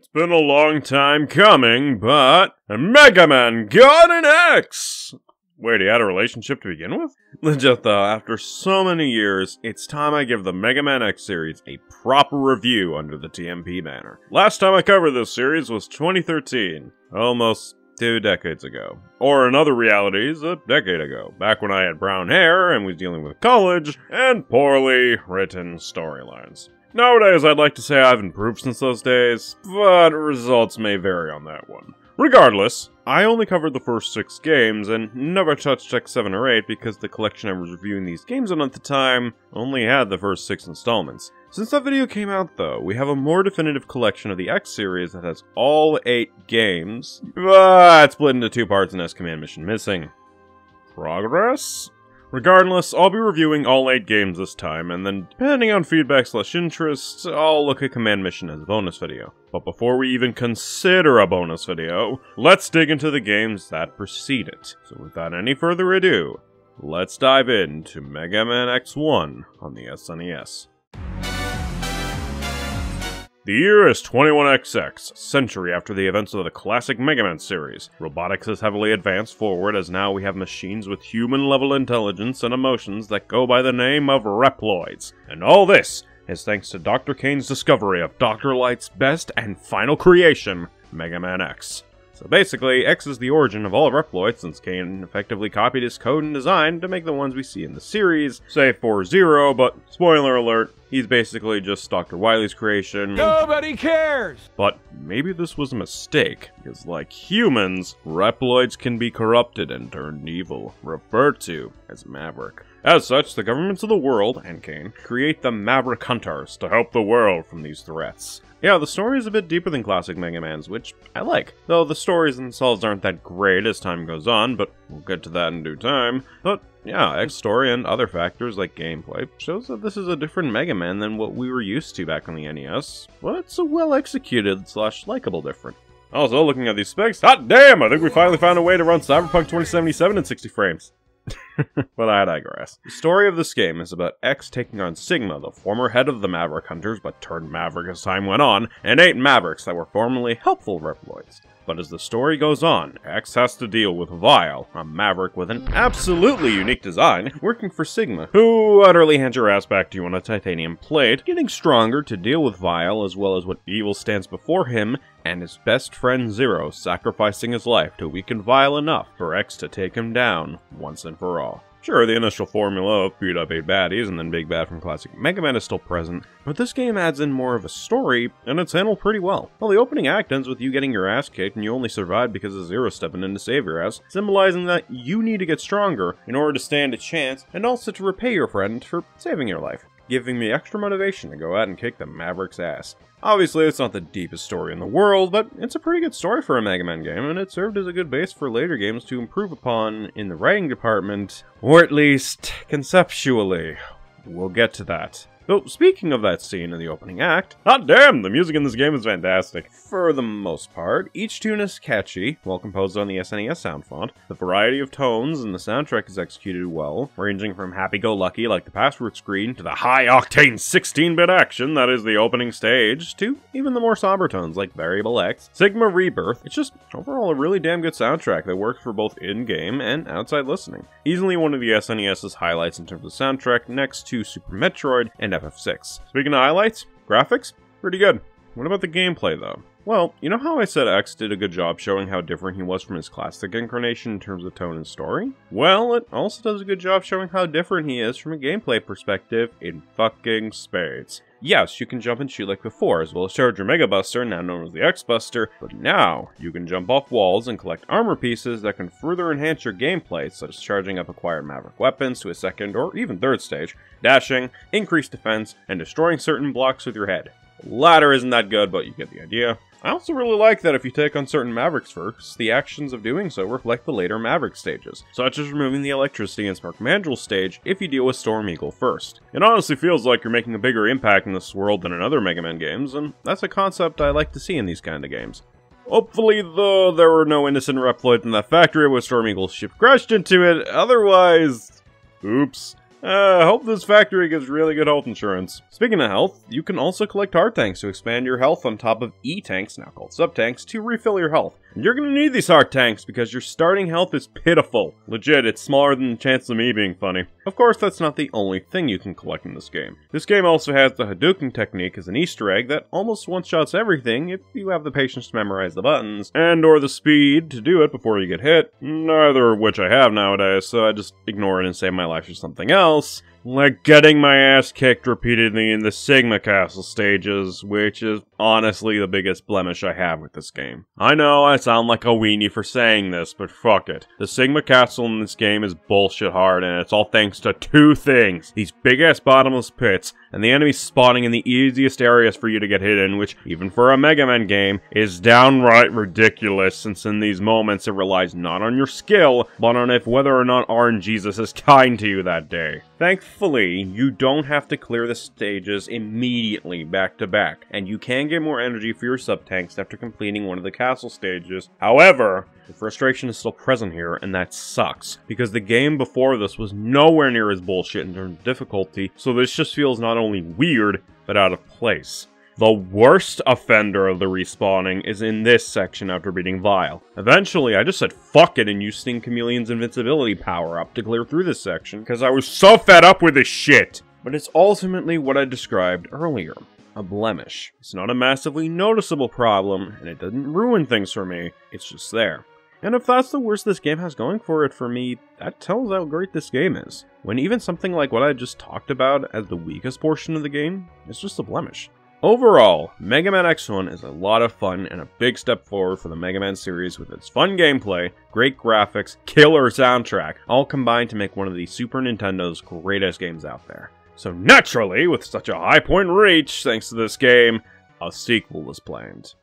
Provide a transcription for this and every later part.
It's been a long time coming, but Megaman got an X! Wait, he had a relationship to begin with? Legit though, after so many years, it's time I give the Megaman X series a proper review under the TMP banner. Last time I covered this series was 2013, almost 2 decades ago. Or in other realities, a decade ago, back when I had brown hair and was dealing with college and poorly written storylines. Nowadays, I'd like to say I've improved since those days, but results may vary on that one. Regardless, I only covered the first 6 games and never touched X7 or 8 because the collection I was reviewing these games on at the time only had the first 6 installments. Since that video came out though, we have a more definitive collection of the X series that has all 8 games, but split into 2 parts and has command mission missing. Progress? Regardless, I'll be reviewing all 8 games this time, and then, depending on feedback/interest, I'll look at command mission as a bonus video. But before we even consider a bonus video, let's dig into the games that precede it. So without any further ado, let's dive into Megaman X1 on the SNES. The year is 21XX, a century after the events of the classic Mega Man series. Robotics has heavily advanced forward as now we have machines with human-level intelligence and emotions that go by the name of Reploids. And all this is thanks to Dr. Kane's discovery of Dr. Light's best and final creation, Mega Man X. So basically, X is the origin of all Reploids, since Kane effectively copied his code and design to make the ones we see in the series, save for Zero, but spoiler alert, he's basically just Dr. Wily's creation. Nobody cares! But maybe this was a mistake, because like humans, Reploids can be corrupted and turned evil, referred to as Maverick. As such, the governments of the world, and Kane, create the Maverick Hunters to help the world from these threats. Yeah, the story is a bit deeper than classic Mega Man's, which I like. Though the stories themselves aren't that great as time goes on, but we'll get to that in due time. But yeah, X's story and other factors like gameplay shows that this is a different Mega Man than what we were used to back on the NES, but it's a well-executed/likable different. Also, looking at these specs, hot damn, I think we finally found a way to run Cyberpunk 2077 in 60 frames. But I digress. The story of this game is about X taking on Sigma, the former head of the Maverick Hunters but turned Maverick as time went on, and 8 Mavericks that were formerly helpful Reploids. But as the story goes on, X has to deal with Vile, a Maverick with an absolutely unique design, working for Sigma, who utterly hands your ass back to you on a titanium plate, getting stronger to deal with Vile as well as what evil stands before him, and his best friend Zero sacrificing his life to weaken Vile enough for X to take him down once and for all. Sure, the initial formula of beat up 8 baddies and then Big Bad from classic Mega Man is still present, but this game adds in more of a story, and it's handled pretty well. Well, the opening act ends with you getting your ass kicked and you only survived because of Zero stepping in to save your ass, symbolizing that you need to get stronger in order to stand a chance, and also to repay your friend for saving your life, giving me extra motivation to go out and kick the Maverick's ass. Obviously, it's not the deepest story in the world, but it's a pretty good story for a Mega Man game, and it served as a good base for later games to improve upon in the writing department, or at least conceptually. We'll get to that. Though, speaking of that scene in the opening act, hot damn, the music in this game is fantastic. For the most part, each tune is catchy, well composed on the SNES sound font. The variety of tones in the soundtrack is executed well, ranging from happy-go-lucky like the password screen to the high-octane 16-bit action that is the opening stage, to even the more somber tones like Variable X, Sigma Rebirth. It's just overall a really damn good soundtrack that works for both in-game and outside listening. Easily one of the SNES's highlights in terms of soundtrack, next to Super Metroid and FF6. Speaking of highlights, graphics, pretty good. What about the gameplay though? Well, you know how I said X did a good job showing how different he was from his classic incarnation in terms of tone and story? Well, it also does a good job showing how different he is from a gameplay perspective in fucking spades. Yes, you can jump and shoot like before, as well as charge your Mega Buster, now known as the X-Buster, but now you can jump off walls and collect armor pieces that can further enhance your gameplay, such as charging up acquired Maverick weapons to a second or even third stage, dashing, increased defense, and destroying certain blocks with your head. The latter isn't that good, but you get the idea. I also really like that if you take on certain Mavericks first, the actions of doing so reflect the later Maverick stages, such as removing the electricity in Spark Mandrel stage if you deal with Storm Eagle first. It honestly feels like you're making a bigger impact in this world than in other Mega Man games, and that's a concept I like to see in these kind of games. Hopefully, though, there were no innocent Reploids in that factory where Storm Eagle's ship crashed into it, otherwise... oops. Hope this factory gives really good health insurance. Speaking of health, you can also collect hard tanks to expand your health on top of E-tanks, now called sub-tanks, to refill your health. And you're gonna need these hard tanks because your starting health is pitiful. Legit, it's smaller than the chance of me being funny. Of course, that's not the only thing you can collect in this game. This game also has the Hadouken technique as an Easter egg that almost one-shots everything if you have the patience to memorize the buttons, and or the speed to do it before you get hit, neither of which I have nowadays, so I just ignore it and save my life for something else. Like getting my ass kicked repeatedly in the Sigma Castle stages, which is honestly the biggest blemish I have with this game. I know I sound like a weenie for saying this, but fuck it. The Sigma Castle in this game is bullshit hard, and it's all thanks to two things. These big-ass bottomless pits, and the enemies spawning in the easiest areas for you to get hit in, which, even for a Mega Man game, is downright ridiculous, since in these moments it relies not on your skill, but on if whether or not RNGesus is kind to you that day. Thankfully, you don't have to clear the stages immediately back to back, and you can get more energy for your sub-tanks after completing one of the castle stages. However, the frustration is still present here, and that sucks, because the game before this was nowhere near as bullshit in terms of difficulty, so this just feels not only weird, but out of place. The worst offender of the respawning is in this section after beating Vile. Eventually, I just said fuck it and used Sting Chameleon's invincibility power-up to clear through this section, because I was so fed up with this shit! But it's ultimately what I described earlier. A blemish. It's not a massively noticeable problem, and it doesn't ruin things for me, it's just there. And if that's the worst this game has going for it for me, that tells how great this game is. When even something like what I just talked about as the weakest portion of the game is just a blemish. Overall, Mega Man X1 is a lot of fun and a big step forward for the Mega Man series with its fun gameplay, great graphics, killer soundtrack, all combined to make one of the Super Nintendo's greatest games out there. So naturally, with such a high point reach thanks to this game, a sequel was planned.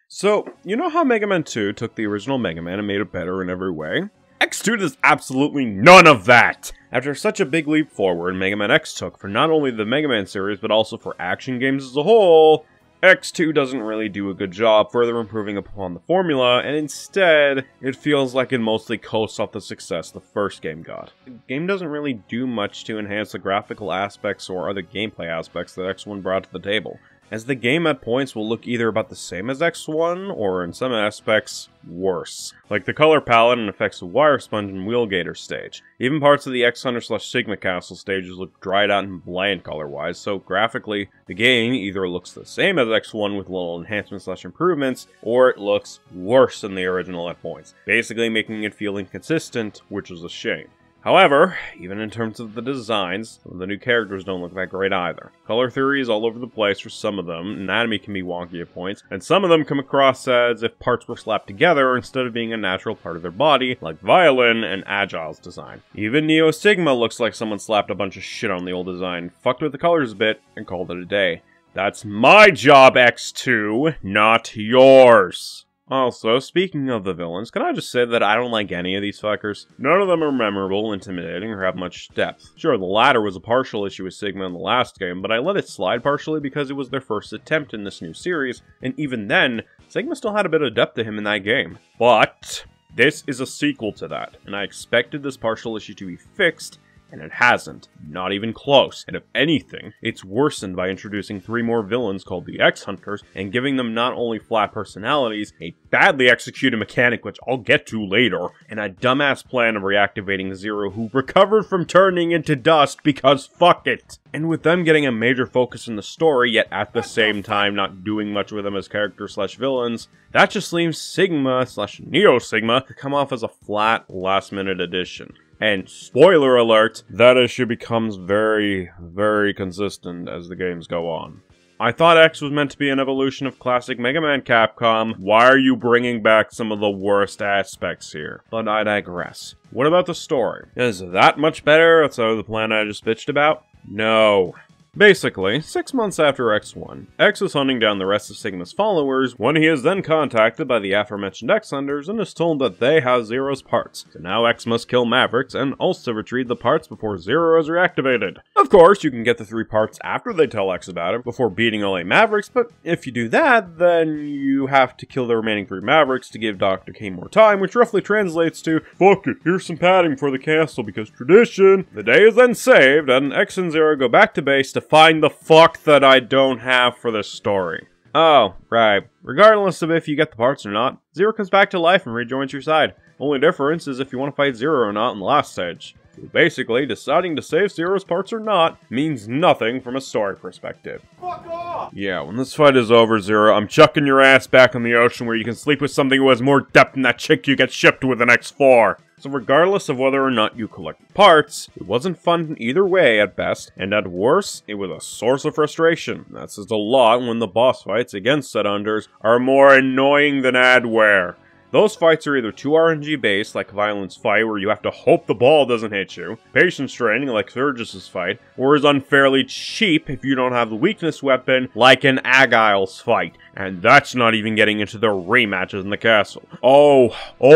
So, you know how Mega Man 2 took the original Mega Man and made it better in every way? X2 does absolutely none of that! After such a big leap forward Mega Man X took for not only the Mega Man series, but also for action games as a whole, X2 doesn't really do a good job further improving upon the formula, and instead, it feels like it mostly coasts off the success the first game got. The game doesn't really do much to enhance the graphical aspects or other gameplay aspects that X1 brought to the table, as the game at points will look either about the same as X1, or in some aspects, worse. Like the color palette and effects of Wire Sponge and Wheelgator stage. Even parts of the X-Hunter/Sigma Castle stages look dried out and bland color-wise, so graphically, the game either looks the same as X1 with little enhancements/improvements, or it looks worse than the original at points, basically making it feel inconsistent, which is a shame. However, even in terms of the designs, some of the new characters don't look that great either. Color theory is all over the place for some of them, anatomy can be wonky at points, and some of them come across as if parts were slapped together instead of being a natural part of their body, like Violin and Agile's design. Even Neo Sigma looks like someone slapped a bunch of shit on the old design, fucked with the colors a bit, and called it a day. That's my job, X2, not yours! Also, speaking of the villains, can I just say that I don't like any of these fuckers? None of them are memorable, intimidating, or have much depth. Sure, the latter was a partial issue with Sigma in the last game, but I let it slide partially because it was their first attempt in this new series, and even then, Sigma still had a bit of depth to him in that game. But this is a sequel to that, and I expected this partial issue to be fixed, and it hasn't. Not even close. And if anything, it's worsened by introducing 3 more villains called the X-Hunters, and giving them not only flat personalities, a badly executed mechanic which I'll get to later, and a dumbass plan of reactivating Zero who recovered from turning into dust because fuck it! And with them getting a major focus in the story, yet at the same time not doing much with them as characters/villains, that just leaves Sigma/Neo Sigma to come off as a flat, last-minute addition. And spoiler alert, that issue becomes very, very consistent as the games go on. I thought X was meant to be an evolution of classic Mega Man Capcom. Why are you bringing back some of the worst aspects here? But I digress. What about the story? Is it that much better outside of the plan I just bitched about? No. Basically, 6 months after X1, X is hunting down the rest of Sigma's followers when he is then contacted by the aforementioned X Hunters and is told that they have Zero's parts. So now X must kill Mavericks and also retrieve the parts before Zero is reactivated. Of course, you can get the 3 parts after they tell X about it before beating all 8 Mavericks, but if you do that, then you have to kill the remaining 3 Mavericks to give Dr. K more time, which roughly translates to, fuck it, here's some padding for the castle because tradition. The day is then saved, and X and Zero go back to base to find the fuck that I don't have for this story. Oh, right. Regardless of if you get the parts or not, Zero comes back to life and rejoins your side. Only difference is if you want to fight Zero or not in the last stage. Basically, deciding to save Zero's parts or not means nothing from a story perspective. Fuck off! Yeah, when this fight is over, Zero, I'm chucking your ass back in the ocean where you can sleep with something who has more depth than that chick you get shipped with in X4. So regardless of whether or not you collect parts, it wasn't fun either way at best, and at worst, it was a source of frustration. That says a lot when the boss fights against set unders are more annoying than adware. Those fights are either too RNG based, like Violence fight where you have to hope the ball doesn't hit you, patience draining like Surgis's fight, or is unfairly cheap if you don't have the weakness weapon like an Agile's fight. And that's not even getting into the rematches in the castle. Oh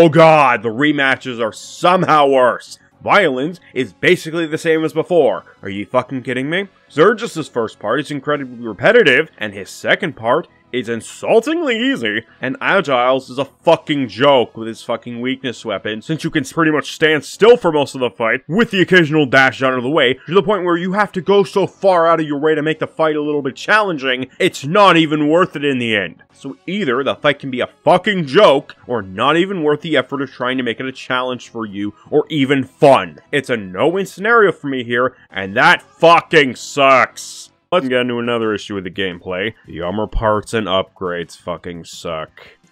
god, the rematches are somehow worse. Violence is basically the same as before. Are you fucking kidding me? Surgis's first part is incredibly repetitive, and his second part is insultingly easy, and Agile's is a fucking joke with his fucking weakness weapon, since you can pretty much stand still for most of the fight, with the occasional dash out of the way, to the point where you have to go so far out of your way to make the fight a little bit challenging, it's not even worth it in the end. So either the fight can be a fucking joke, or not even worth the effort of trying to make it a challenge for you, or even fun. It's a no-win scenario for me here, and that fucking sucks. Let's get into another issue with the gameplay. The armor parts and upgrades fucking suck.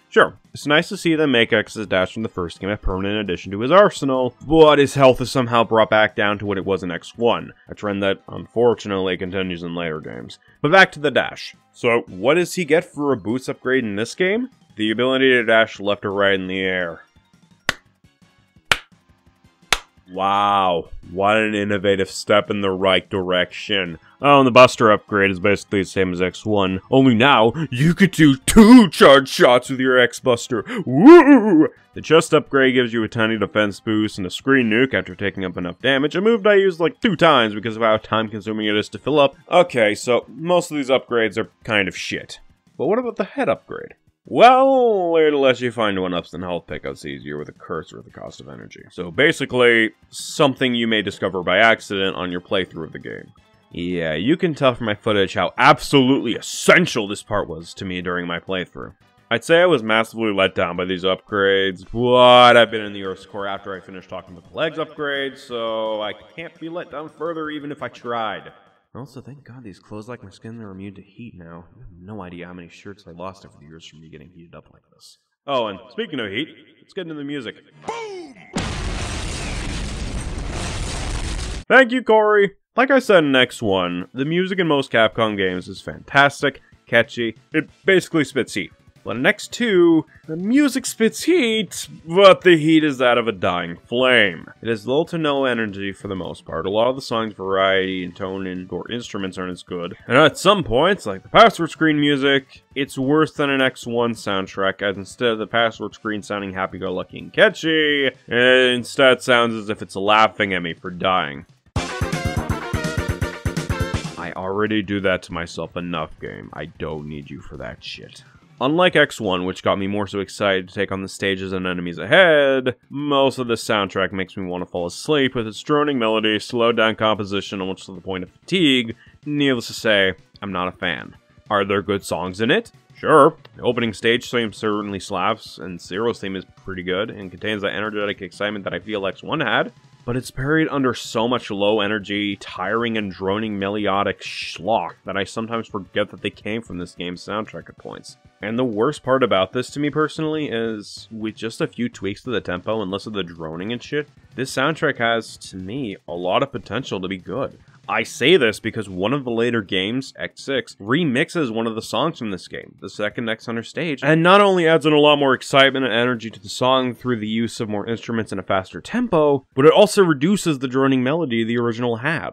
Sure, it's nice to see them make X's dash from the first game a permanent addition to his arsenal, but his health is somehow brought back down to what it was in X1, a trend that unfortunately continues in later games. But back to the dash. So, what does he get for a boost upgrade in this game? The ability to dash left or right in the air. Wow, what an innovative step in the right direction. Oh, and the Buster upgrade is basically the same as X1, only now, you could do 2 charge shots with your X-Buster. Woo! The chest upgrade gives you a tiny defense boost and a screen nuke after taking up enough damage, a move that I used like 2 times because of how time-consuming it is to fill up. Okay, so most of these upgrades are kind of shit. But what about the head upgrade? Well, it'll let you find 1-ups and health pickups easier with a cursor at the cost of energy. So basically, something you may discover by accident on your playthrough of the game. Yeah, you can tell from my footage how absolutely essential this part was to me during my playthrough. I'd say I was massively let down by these upgrades, but I've been in the Earth's core after I finished talking about the legs upgrades, so I can't be let down further even if I tried. Also, thank God these clothes like my skin are immune to heat now. You have no idea how many shirts I lost over the years from me getting heated up like this. Oh, and speaking of heat, let's get into the music. Boom! Thank you, Corey! Like I said in X1, the music in most Capcom games is fantastic, catchy, it basically spits heat. But in X2, the music spits heat, but the heat is that of a dying flame. It has little to no energy for the most part. A lot of the song's variety and tone and or instruments aren't as good. And at some points, like the password screen music, it's worse than an X1 soundtrack, as instead of the password screen sounding happy-go-lucky and catchy, it instead sounds as if it's laughing at me for dying. I already do that to myself enough, game. I don't need you for that shit. Unlike X1, which got me more so excited to take on the stages and enemies ahead, most of the soundtrack makes me want to fall asleep with its droning melody, slowed down composition almost to the point of fatigue. Needless to say, I'm not a fan. Are there good songs in it? Sure. The opening stage theme certainly slaps, and Zero's theme is pretty good, and contains that energetic excitement that I feel X1 had. But it's buried under so much low energy, tiring and droning melodic schlock that I sometimes forget that they came from this game's soundtrack at points. And the worst part about this to me personally is, with just a few tweaks to the tempo and less of the droning and shit, this soundtrack has, to me, a lot of potential to be good. I say this because one of the later games, X6, remixes one of the songs from this game, the second X Hunter stage, and not only adds in a lot more excitement and energy to the song through the use of more instruments and a faster tempo, but it also reduces the droning melody the original had.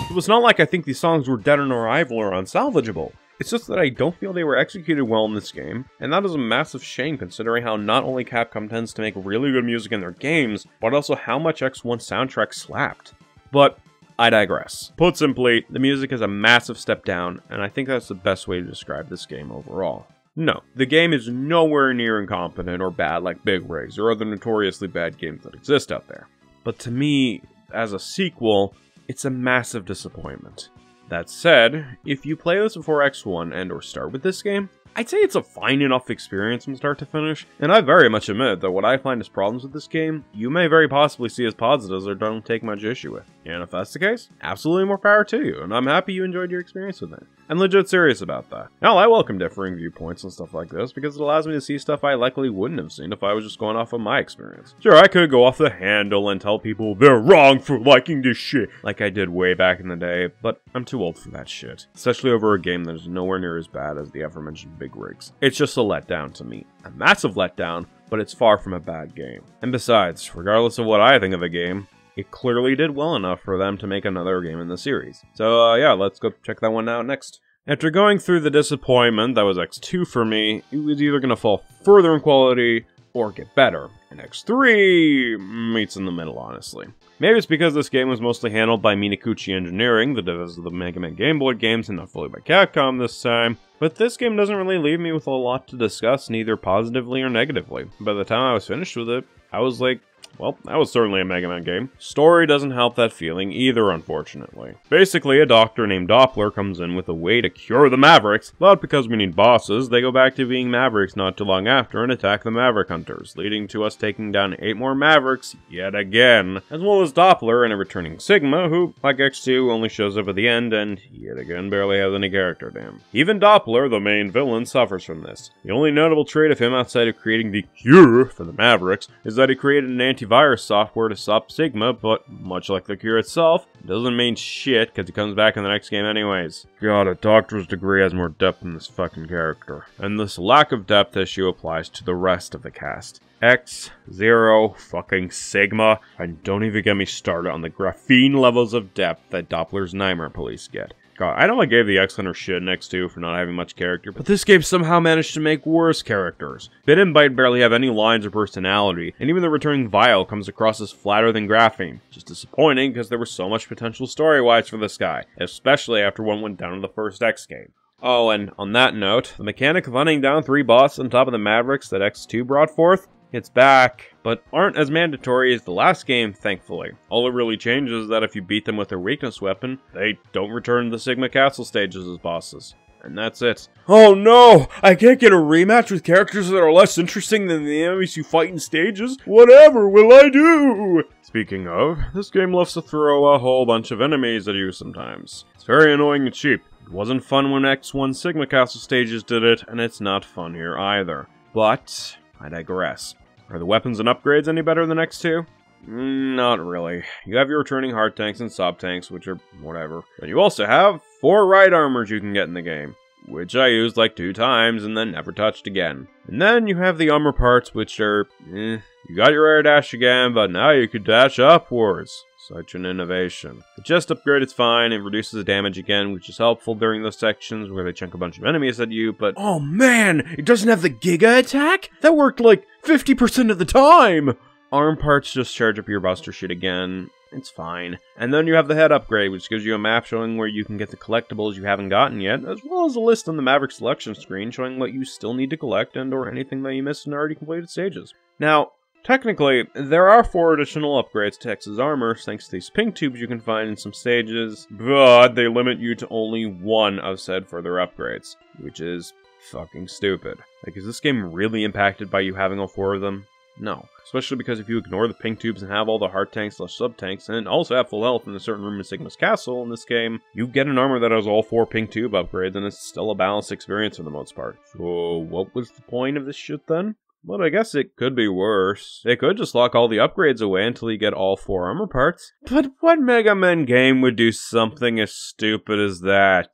It was not like I think these songs were dead on arrival or unsalvageable. It's just that I don't feel they were executed well in this game, and that is a massive shame considering how not only Capcom tends to make really good music in their games, but also how much X1 soundtrack slapped. But I digress. Put simply, the music is a massive step down, and I think that's the best way to describe this game overall. No, the game is nowhere near incompetent or bad like Big Rigs or other notoriously bad games that exist out there. But to me, as a sequel, it's a massive disappointment. That said, if you play this before X1 and or start with this game, I'd say it's a fine enough experience from start to finish, and I very much admit that what I find as problems with this game, you may very possibly see as positives or don't take much issue with. And if that's the case, absolutely more power to you, and I'm happy you enjoyed your experience with it. I'm legit serious about that. Now, I welcome differing viewpoints and stuff like this, because it allows me to see stuff I likely wouldn't have seen if I was just going off of my experience. Sure, I could go off the handle and tell people they're wrong for liking this shit, like I did way back in the day, but I'm too old for that shit. Especially over a game that is nowhere near as bad as the aforementioned Big Rigs. It's just a letdown to me. A massive letdown, but it's far from a bad game. And besides, regardless of what I think of the game, it clearly did well enough for them to make another game in the series. So yeah, let's go check that one out next. After going through the disappointment that was X2 for me, it was either going to fall further in quality or get better. And X3 meets in the middle, honestly. Maybe it's because this game was mostly handled by Minakuchi Engineering, the devs of the Megaman Game Boy games, and not fully by Capcom this time. But this game doesn't really leave me with a lot to discuss, neither positively or negatively. By the time I was finished with it, I was like, well, that was certainly a Mega Man game. Story doesn't help that feeling either, unfortunately. Basically, a doctor named Doppler comes in with a way to cure the Mavericks, but because we need bosses, they go back to being Mavericks not too long after and attack the Maverick Hunters, leading to us taking down 8 more Mavericks yet again, as well as Doppler and a returning Sigma, who, like X2, only shows up at the end and, yet again, barely has any character to him. Even Doppler, the main villain, suffers from this. The only notable trait of him outside of creating the cure for the Mavericks is that he created an antivirus software to stop Sigma, but much like the cure itself, it doesn't mean shit because he comes back in the next game anyways. God, a doctor's degree has more depth than this fucking character. And this lack of depth issue applies to the rest of the cast. X, Zero, fucking Sigma, and don't even get me started on the graphene levels of depth that Doppler's Nightmare Police get. God, I know I gave the X-Hunter shit next to for not having much character, but this game somehow managed to make worse characters. Bit and Bite barely have any lines or personality, and even the returning Vile comes across as flatter than Graphene. Just disappointing because there was so much potential story-wise for this guy, especially after one went down in the first X game. Oh, and on that note, the mechanic of hunting down 3 bosses on top of the Mavericks that X2 brought forth, it's back, but aren't as mandatory as the last game, thankfully. All it really changes is that if you beat them with their weakness weapon, they don't return to the Sigma Castle stages as bosses. And that's it. Oh no! I can't get a rematch with characters that are less interesting than the enemies you fight in stages? Whatever will I do? Speaking of, this game loves to throw a whole bunch of enemies at you sometimes. It's very annoying and cheap. It wasn't fun when X1 Sigma Castle stages did it, and it's not fun here either. But I digress. Are the weapons and upgrades any better than X2? Not really. You have your returning hard tanks and sub tanks, which are whatever. But you also have 4 ride armors you can get in the game, which I used like 2 times and then never touched again. And then you have the armor parts, which are, you got your air dash again, but now you could dash upwards. Such an innovation. The chest upgrade is fine, it reduces the damage again, which is helpful during those sections where they chunk a bunch of enemies at you, but oh man, it doesn't have the Giga attack? That worked like 50% of the time! Arm parts just charge up your buster shit again. It's fine. And then you have the head upgrade, which gives you a map showing where you can get the collectibles you haven't gotten yet, as well as a list on the Maverick selection screen showing what you still need to collect and or anything that you missed in already completed stages. Now, technically, there are 4 additional upgrades to X's armor thanks to these pink tubes you can find in some stages, but they limit you to only 1 of said further upgrades, which is fucking stupid. Like, is this game really impacted by you having all 4 of them? No. Especially because if you ignore the pink tubes and have all the hard tanks / sub tanks, and also have full health in a certain room in Sigma's castle in this game, you get an armor that has all 4 pink tube upgrades, and it's still a balanced experience for the most part. So, what was the point of this shit then? Well, I guess it could be worse. They could just lock all the upgrades away until you get all 4 armor parts. But what Mega Man game would do something as stupid as that?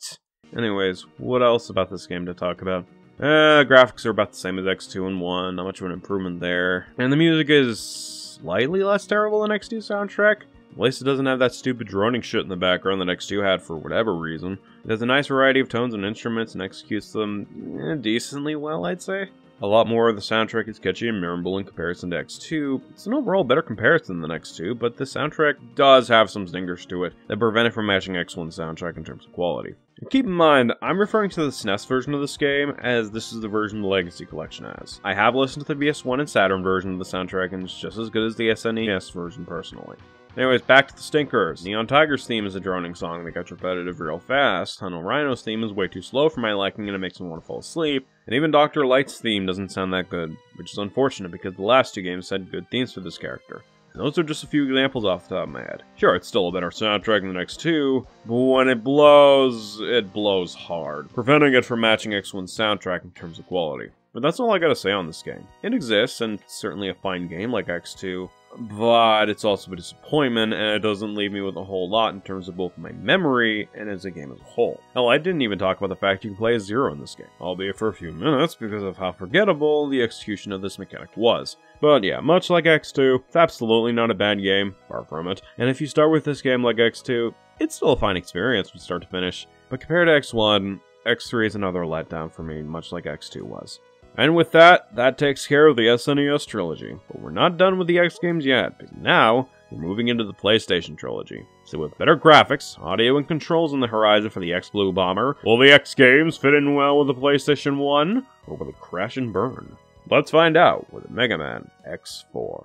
Anyways, what else about this game to talk about? Graphics are about the same as X2 and 1, not much of an improvement there. And the music is slightly less terrible than X2 soundtrack. At least it doesn't have that stupid droning shit in the background that X2 had for whatever reason. It has a nice variety of tones and instruments and executes them decently well, I'd say. A lot more of the soundtrack is catchy and memorable in comparison to X2. It's an overall better comparison than X2, but the soundtrack does have some stingers to it that prevent it from matching X1's soundtrack in terms of quality. And keep in mind, I'm referring to the SNES version of this game, as this is the version the Legacy Collection has. I have listened to the PS1 and Saturn version of the soundtrack, and it's just as good as the SNES version personally. Anyways, back to the stinkers. Neon Tiger's theme is a droning song that gets repetitive real fast. Tunnel Rhino's theme is way too slow for my liking and it makes me want to fall asleep. And even Dr. Light's theme doesn't sound that good, which is unfortunate because the last two games had good themes for this character. And those are just a few examples off the top of my head. Sure, it's still a better soundtrack than the next two, but when it blows hard, preventing it from matching X1's soundtrack in terms of quality. But that's all I gotta say on this game. It exists, and it's certainly a fine game like X2, but it's also a disappointment, and it doesn't leave me with a whole lot in terms of both my memory and as a game as a whole. Hell, I didn't even talk about the fact you can play as Zero in this game, albeit for a few minutes because of how forgettable the execution of this mechanic was. But yeah, much like X2, it's absolutely not a bad game, far from it, and if you start with this game like X2, it's still a fine experience from start to finish, but compared to X1, X3 is another letdown for me, much like X2 was. And with that, that takes care of the SNES trilogy. But we're not done with the X games yet, because now we're moving into the PlayStation trilogy. So with better graphics, audio, and controls on the horizon for the X Blue Bomber, will the X games fit in well with the PlayStation 1, or will it crash and burn? Let's find out with Megaman X4.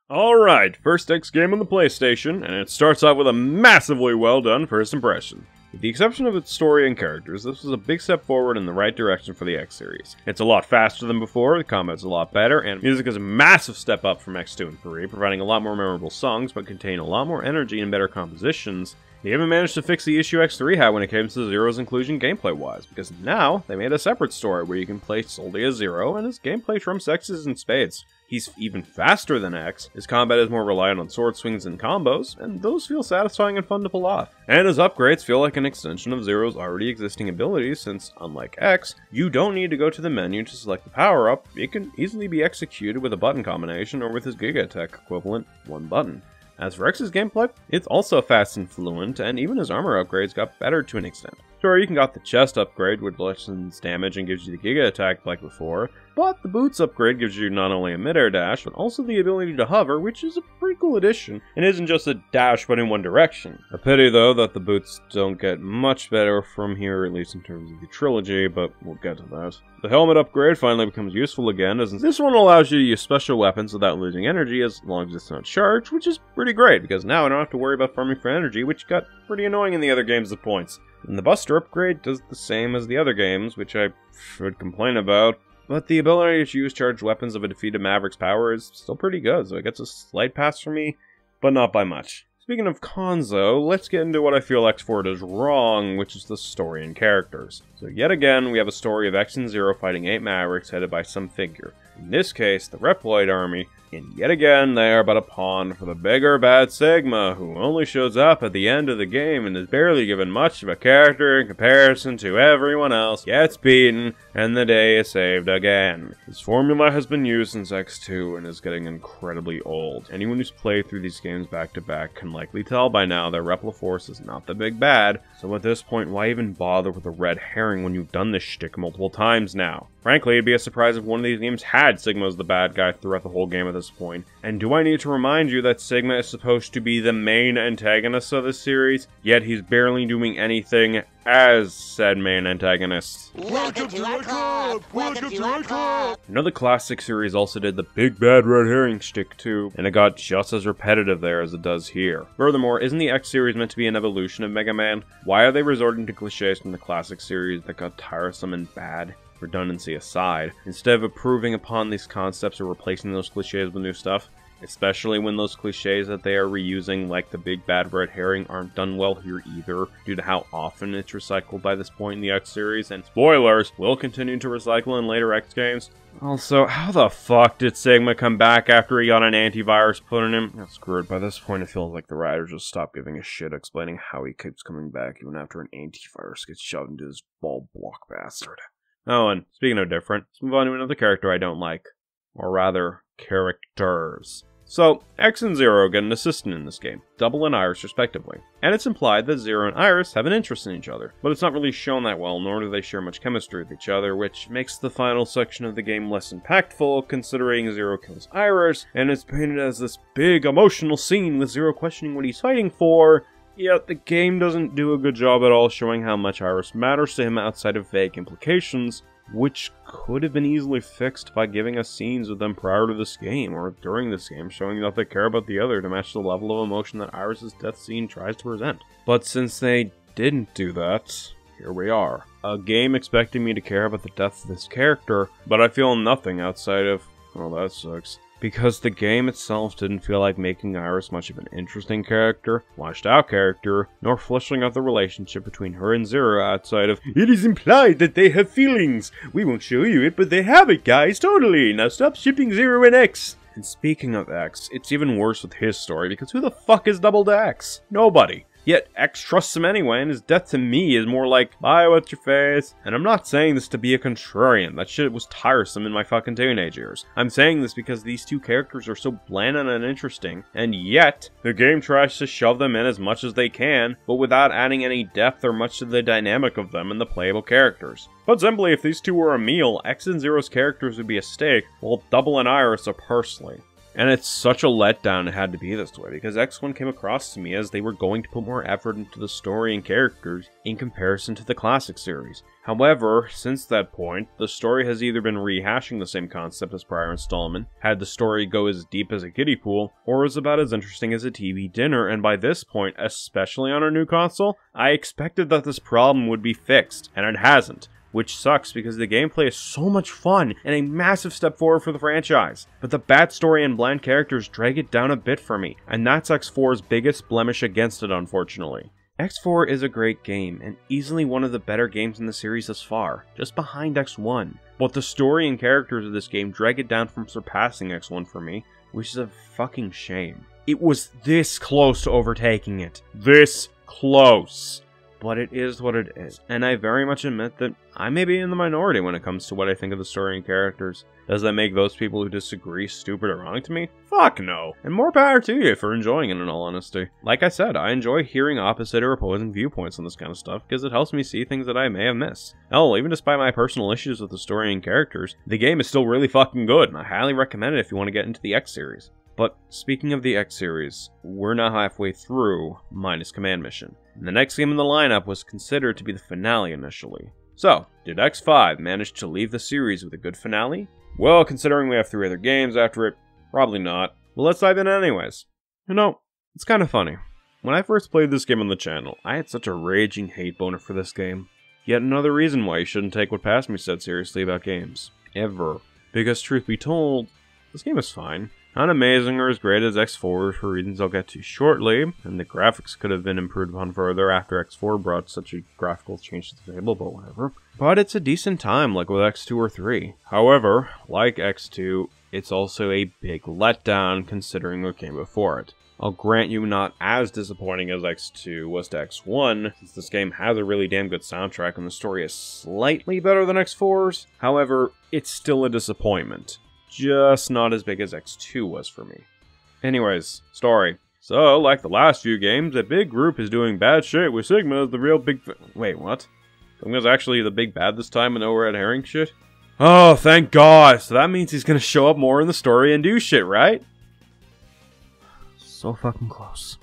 Alright, first X game on the PlayStation, and it starts off with a massively well done first impression. With the exception of its story and characters, this was a big step forward in the right direction for the X series. It's a lot faster than before, the combat's a lot better, and music is a massive step up from X2 and 3, providing a lot more memorable songs, but contain a lot more energy and better compositions. They even managed to fix the issue X3 had when it came to Zero's inclusion gameplay-wise, because now they made a separate story where you can play solely as Zero, and his gameplay trumps X's in spades. He's even faster than X, his combat is more reliant on sword swings and combos, and those feel satisfying and fun to pull off. And his upgrades feel like an extension of Zero's already existing abilities, since, unlike X, you don't need to go to the menu to select the power-up, it can easily be executed with a button combination or with his Giga Attack equivalent, one button. As for X's gameplay, it's also fast and fluent, and even his armor upgrades got better to an extent. Sure, you can got the chest upgrade, which lessens damage and gives you the Giga Attack like before, but the boots upgrade gives you not only a mid-air dash, but also the ability to hover, which is a pretty cool addition, and isn't just a dash but in one direction. A pity though that the boots don't get much better from here, at least in terms of the trilogy, but we'll get to that. The helmet upgrade finally becomes useful again, as this one allows you to use special weapons without losing energy as long as it's not charged, which is pretty great, because now I don't have to worry about farming for energy, which got pretty annoying in the other games at points. And the Buster upgrade does the same as the other games, which I should complain about, but the ability to use charged weapons of a defeated Maverick's power is still pretty good, so it gets a slight pass for me, but not by much. Speaking of cons though, let's get into what I feel X4 does wrong, which is the story and characters. So yet again, we have a story of X and Zero fighting 8 Mavericks headed by some figure. In this case, the Reploid army, and yet again they are but a pawn for the bigger bad Sigma, who only shows up at the end of the game and is barely given much of a character in comparison to everyone else, gets beaten, and the day is saved again. This formula has been used since X2 and is getting incredibly old. Anyone who's played through these games back to back can likely tell by now that Repliforce is not the big bad, so at this point why even bother with a red herring when you've done this shtick multiple times now? Frankly, it'd be a surprise if one of these games had Sigma as the bad guy throughout the whole game at this point. And do I need to remind you that Sigma is supposed to be the main antagonist of this series, yet he's barely doing anything as said main antagonist. Welcome to our club! Welcome to our club! I know the classic series also did the big bad red herring shtick too, and it got just as repetitive there as it does here. Furthermore, isn't the X series meant to be an evolution of Mega Man? Why are they resorting to cliches from the classic series that got tiresome and bad? Redundancy aside, instead of improving upon these concepts or replacing those cliches with new stuff, especially when those cliches that they are reusing, like the big bad red herring, aren't done well here either, due to how often it's recycled by this point in the X series, and spoilers, will continue to recycle in later X games. Also, how the fuck did Sigma come back after he got an antivirus put in him? Screwed. By this point, it feels like the writers just stopped giving a shit explaining how he keeps coming back even after an antivirus gets shoved into his bald block bastard. Oh, and speaking of different, let's move on to another character I don't like. Or rather, characters. So, X and Zero get an assistant in this game, Double and Iris respectively, and it's implied that Zero and Iris have an interest in each other, but it's not really shown that well, nor do they share much chemistry with each other, which makes the final section of the game less impactful, considering Zero kills Iris, and it's painted as this big emotional scene with Zero questioning what he's fighting for, yet the game doesn't do a good job at all showing how much Iris matters to him outside of vague implications, which could have been easily fixed by giving us scenes with them prior to this game, or during this game, showing that they care about the other to match the level of emotion that Iris' death scene tries to present. But since they didn't do that, here we are. A game expecting me to care about the death of this character, but I feel nothing outside of, oh, that sucks. Because the game itself didn't feel like making Iris much of an interesting character, fleshed out character, nor fleshing out the relationship between her and Zero outside of, "It is implied that they have feelings. We won't show you it, but they have it, guys, totally. Now stop shipping Zero and X." And speaking of X, it's even worse with his story, because who the fuck is Double to X? Nobody. Yet X trusts him anyway, and his death to me is more like, bye, what's your face? And I'm not saying this to be a contrarian, that shit was tiresome in my fucking teenage years. I'm saying this because these two characters are so bland and uninteresting, and yet, the game tries to shove them in as much as they can, but without adding any depth or much to the dynamic of them and the playable characters. Put simply, if these two were a meal, X and Zero's characters would be a steak, while Double and Iris are parsley. And it's such a letdown it had to be this way, because X1 came across to me as they were going to put more effort into the story and characters in comparison to the classic series. However, since that point, the story has either been rehashing the same concept as prior installment, had the story go as deep as a kiddie pool, or was about as interesting as a TV dinner, and by this point, especially on our new console, I expected that this problem would be fixed, and it hasn't. Which sucks because the gameplay is so much fun and a massive step forward for the franchise. But the bad story and bland characters drag it down a bit for me, and that's X4's biggest blemish against it, unfortunately. X4 is a great game, and easily one of the better games in the series thus far, just behind X1. But the story and characters of this game drag it down from surpassing X1 for me, which is a fucking shame. It was this close to overtaking it. This close. But it is what it is, and I very much admit that I may be in the minority when it comes to what I think of the story and characters. Does that make those people who disagree stupid or wrong to me? Fuck no. And more power to you for enjoying it, in all honesty. Like I said, I enjoy hearing opposite or opposing viewpoints on this kind of stuff, because it helps me see things that I may have missed. Hell, even despite my personal issues with the story and characters, the game is still really fucking good, and I highly recommend it if you want to get into the X series. But speaking of the X series, we're now halfway through minus Command Mission. And the next game in the lineup was considered to be the finale initially. So, did X5 manage to leave the series with a good finale? Well, considering we have 3 other games after it, probably not. But let's dive in anyways. You know, it's kind of funny. When I first played this game on the channel, I had such a raging hate boner for this game. Yet another reason why you shouldn't take what Past Me said seriously about games. Ever. Because truth be told, this game is fine. Not amazing or as great as X4 for reasons I'll get to shortly, and the graphics could have been improved upon further after X4 brought such a graphical change to the table, but whatever. But it's a decent time, like with X2 or 3. However, like X2, it's also a big letdown considering what came before it. I'll grant you not as disappointing as X2 was to X1, since this game has a really damn good soundtrack and the story is slightly better than X4's. However, it's still a disappointment. Just not as big as X2 was for me. Anyways, story. So, like the last few games, a big group is doing bad shit with Sigma as the real big wait, what? Sigma's actually the big bad this time and no red herring shit? Oh, thank God! So that means he's gonna show up more in the story and do shit, right? So fucking close.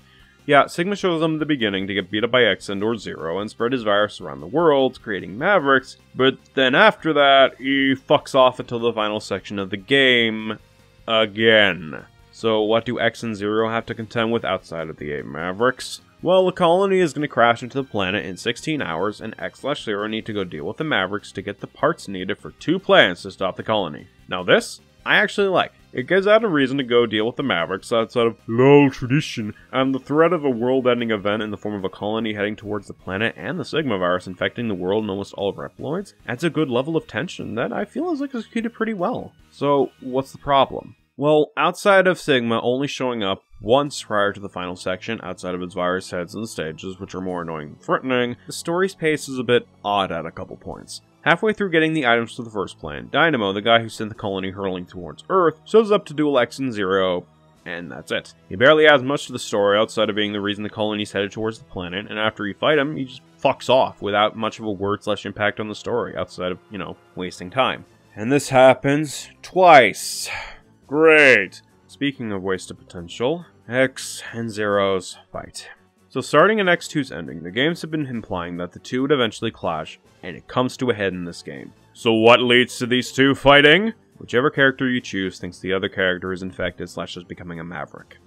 Yeah, Sigma shows them in the beginning to get beat up by X and or Zero and spread his virus around the world, creating Mavericks, but then after that, he fucks off until the final section of the game again. So what do X and Zero have to contend with outside of the 8 Mavericks? Well, the colony is going to crash into the planet in 16 hours, and X/Zero need to go deal with the Mavericks to get the parts needed for 2 plans to stop the colony. Now this, I actually like. It gives out a reason to go deal with the Mavericks outside of LOL tradition, and the threat of a world-ending event in the form of a colony heading towards the planet and the Sigma virus infecting the world and almost all Reploids adds a good level of tension that I feel is executed pretty well. So, what's the problem? Well, outside of Sigma only showing up once prior to the final section, outside of its virus heads and stages, which are more annoying than threatening, the story's pace is a bit odd at a couple points. Halfway through getting the items to the first plan, Dynamo, the guy who sent the colony hurling towards Earth, shows up to duel X and Zero and that's it. He barely adds much to the story outside of being the reason the colony's headed towards the planet, and after you fight him, he just fucks off without much of a word/impact on the story outside of, wasting time. And this happens twice. Great. Speaking of wasted potential, X and Zero's fight. So starting in X2's ending, the games have been implying that the two would eventually clash, and it comes to a head in this game. So what leads to these two fighting? Whichever character you choose thinks the other character is infected / is becoming a maverick.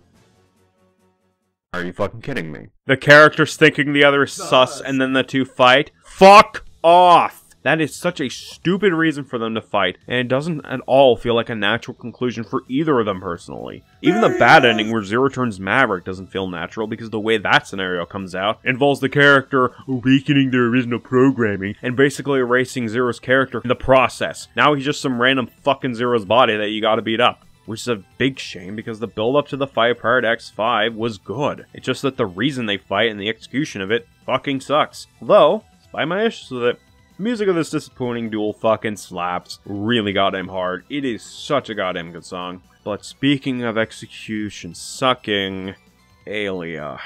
Are you fucking kidding me? The character's thinking the other is sus, and then the two fight? Fuck off! That is such a stupid reason for them to fight, and it doesn't at all feel like a natural conclusion for either of them personally. Even the bad ending where Zero turns Maverick doesn't feel natural because the way that scenario comes out involves the character awakening their original programming and basically erasing Zero's character in the process. Now he's just some random fucking Zero's body that you gotta beat up. Which is a big shame because the build up to the fight prior to X5 was good. It's just that the reason they fight and the execution of it fucking sucks. Although, despite my issues with it, the music of this disappointing duel fucking slaps really goddamn hard. It is such a goddamn good song. But speaking of execution sucking, Alia.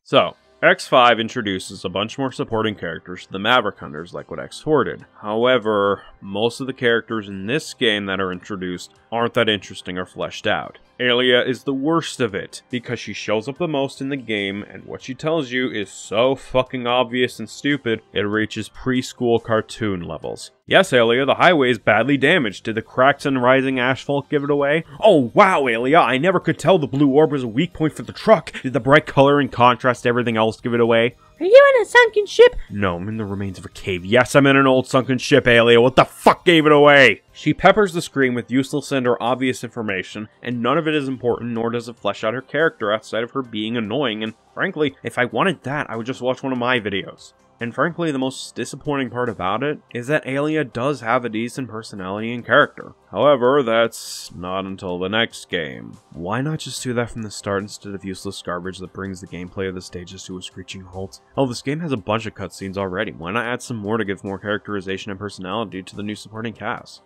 So, X5 introduces a bunch more supporting characters to the Maverick Hunters like what X4 did. However, most of the characters in this game that are introduced aren't that interesting or fleshed out. Alia is the worst of it, because she shows up the most in the game, and what she tells you is so fucking obvious and stupid, it reaches preschool cartoon levels. Yes, Alia, the highway is badly damaged. Did the cracks and rising asphalt give it away? Oh wow, Alia, I never could tell the blue orb was a weak point for the truck. Did the bright color and contrast to everything else give it away? Are you in a sunken ship? No, I'm in the remains of a cave. Yes, I'm in an old sunken ship, Alia. What the fuck gave it away? She peppers the screen with useless and or obvious information, and none of it is important, nor does it flesh out her character outside of her being annoying, and frankly, if I wanted that, I would just watch one of my videos. And frankly, the most disappointing part about it is that Alia does have a decent personality and character. However, that's not until the next game. Why not just do that from the start instead of useless garbage that brings the gameplay of the stages to a screeching halt? Oh, this game has a bunch of cutscenes already. Why not add some more to give more characterization and personality to the new supporting cast?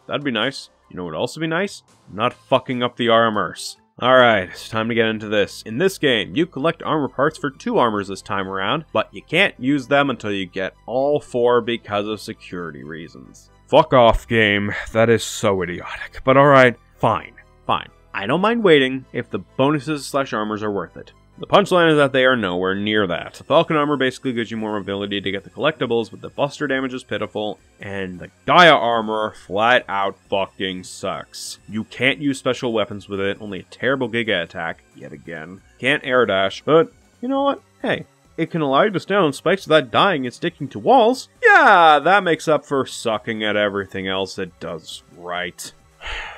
That'd be nice. You know what would also be nice? Not fucking up the armors. Alright, it's time to get into this. In this game, you collect armor parts for 2 armors this time around, but you can't use them until you get all 4 because of security reasons. Fuck off, game. That is so idiotic. But alright, fine. I don't mind waiting if the bonuses / armors are worth it. The punchline is that they are nowhere near that. The Falcon armor basically gives you more ability to get the collectibles, but the buster damage is pitiful, and the Gaia armor flat out fucking sucks. You can't use special weapons with it, only a terrible Giga attack, yet again. Can't air dash, but you know what? Hey, it can allow you to stand on spikes without dying and sticking to walls. Yeah, that makes up for sucking at everything else it does right.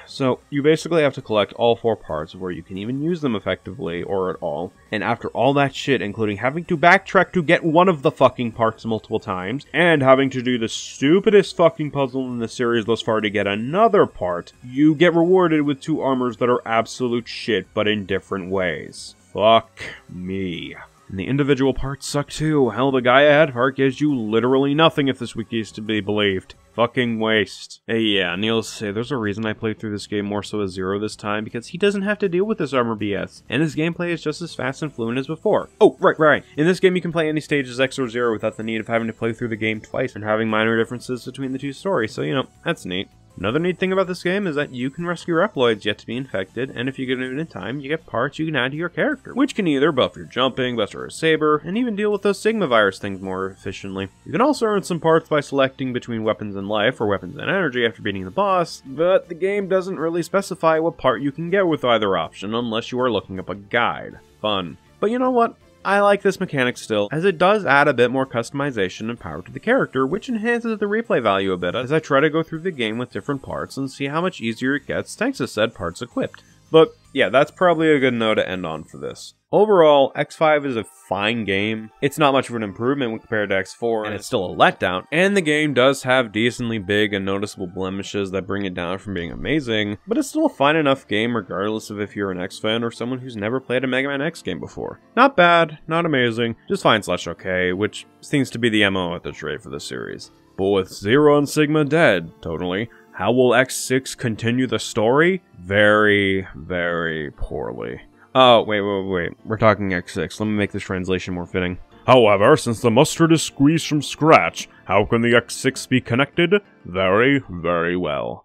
So, you basically have to collect all 4 parts where you can even use them effectively, or at all, and after all that shit, including having to backtrack to get one of the fucking parts multiple times, and having to do the stupidest fucking puzzle in the series thus far to get another part, you get rewarded with 2 armors that are absolute shit, but in different ways. Fuck me. And the individual parts suck too. Hell, the Gaia head part gives you literally nothing if this wiki is to be believed. Fucking waste. Hey, yeah, needless to say, there's a reason I played through this game more so as Zero this time, because he doesn't have to deal with this armor BS, and his gameplay is just as fast and fluent as before. Oh, right. In this game you can play any stage as X or Zero without the need of having to play through the game twice and having minor differences between the 2 stories, so that's neat. Another neat thing about this game is that you can rescue Reploids yet to be infected, and if you get it in time, you get parts you can add to your character, which can either buff your jumping, buster a saber, and even deal with those Sigma virus things more efficiently. You can also earn some parts by selecting between weapons and life or weapons and energy after beating the boss, but the game doesn't really specify what part you can get with either option unless you are looking up a guide. Fun. But you know what? I like this mechanic still, as it does add a bit more customization and power to the character, which enhances the replay value a bit as I try to go through the game with different parts and see how much easier it gets thanks to said parts equipped. But yeah, that's probably a good note to end on for this. Overall, X5 is a fine game. It's not much of an improvement when compared to X4, and it's still a letdown. And the game does have decently big and noticeable blemishes that bring it down from being amazing, but it's still a fine enough game regardless of if you're an X fan or someone who's never played a Megaman X game before. Not bad, not amazing, just fine / okay, which seems to be the MO at this rate for this series. But with Zero and Sigma dead, totally, How will X6 continue the story? Very, very poorly. Oh, wait. We're talking X6. Let me make this translation more fitting. However, since the mustard is squeezed from scratch, how can the X6 be connected? Very, very well.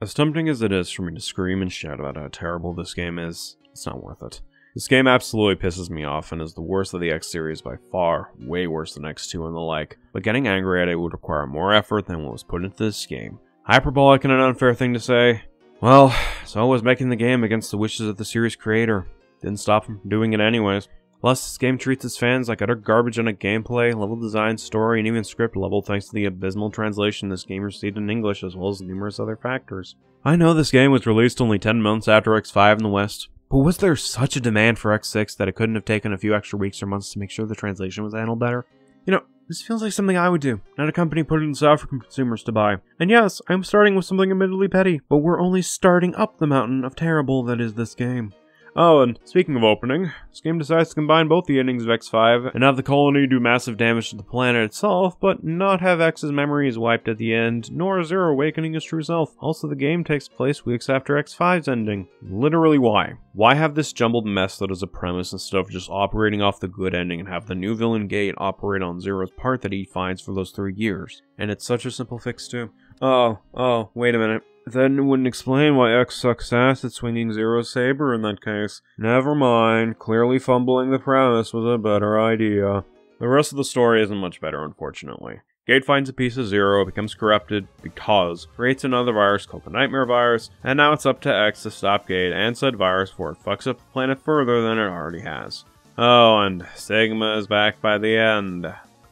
As tempting as it is for me to scream and shout about how terrible this game is, it's not worth it. This game absolutely pisses me off and is the worst of the X series by far, way worse than X2 and the like, but getting angry at it would require more effort than what was put into this game. Hyperbolic and an unfair thing to say? Well, so was making the game against the wishes of the series creator. Didn't stop him from doing it anyways. Plus, this game treats its fans like utter garbage on a gameplay, level design, story, and even script level thanks to the abysmal translation this game received in English as well as numerous other factors. I know this game was released only 10 months after X5 in the West, but was there such a demand for X6 that it couldn't have taken a few extra weeks or months to make sure the translation was handled better? You know, this feels like something I would do, not a company putting this out for consumers to buy. And yes, I'm starting with something admittedly petty, but we're only starting up the mountain of terrible that is this game. Oh, and speaking of opening, this game decides to combine both the endings of X5 and have the colony do massive damage to the planet itself, but not have X's memories wiped at the end, nor Zero awakening his true self. Also, the game takes place weeks after X5's ending. Literally why? Why have this jumbled mess that is a premise instead of just operating off the good ending and have the new villain Gate operate on Zero's part that he finds for those 3 years? And it's such a simple fix too. Oh, wait a minute. Then it wouldn't explain why X sucks ass at swinging Zero's saber in that case. Never mind, clearly fumbling the premise was a better idea. The rest of the story isn't much better, unfortunately. Gate finds a piece of Zero, becomes corrupted because creates another virus called the Nightmare Virus, and now it's up to X to stop Gate and said virus before it fucks up the planet further than it already has. Oh, and Sigma is back by the end.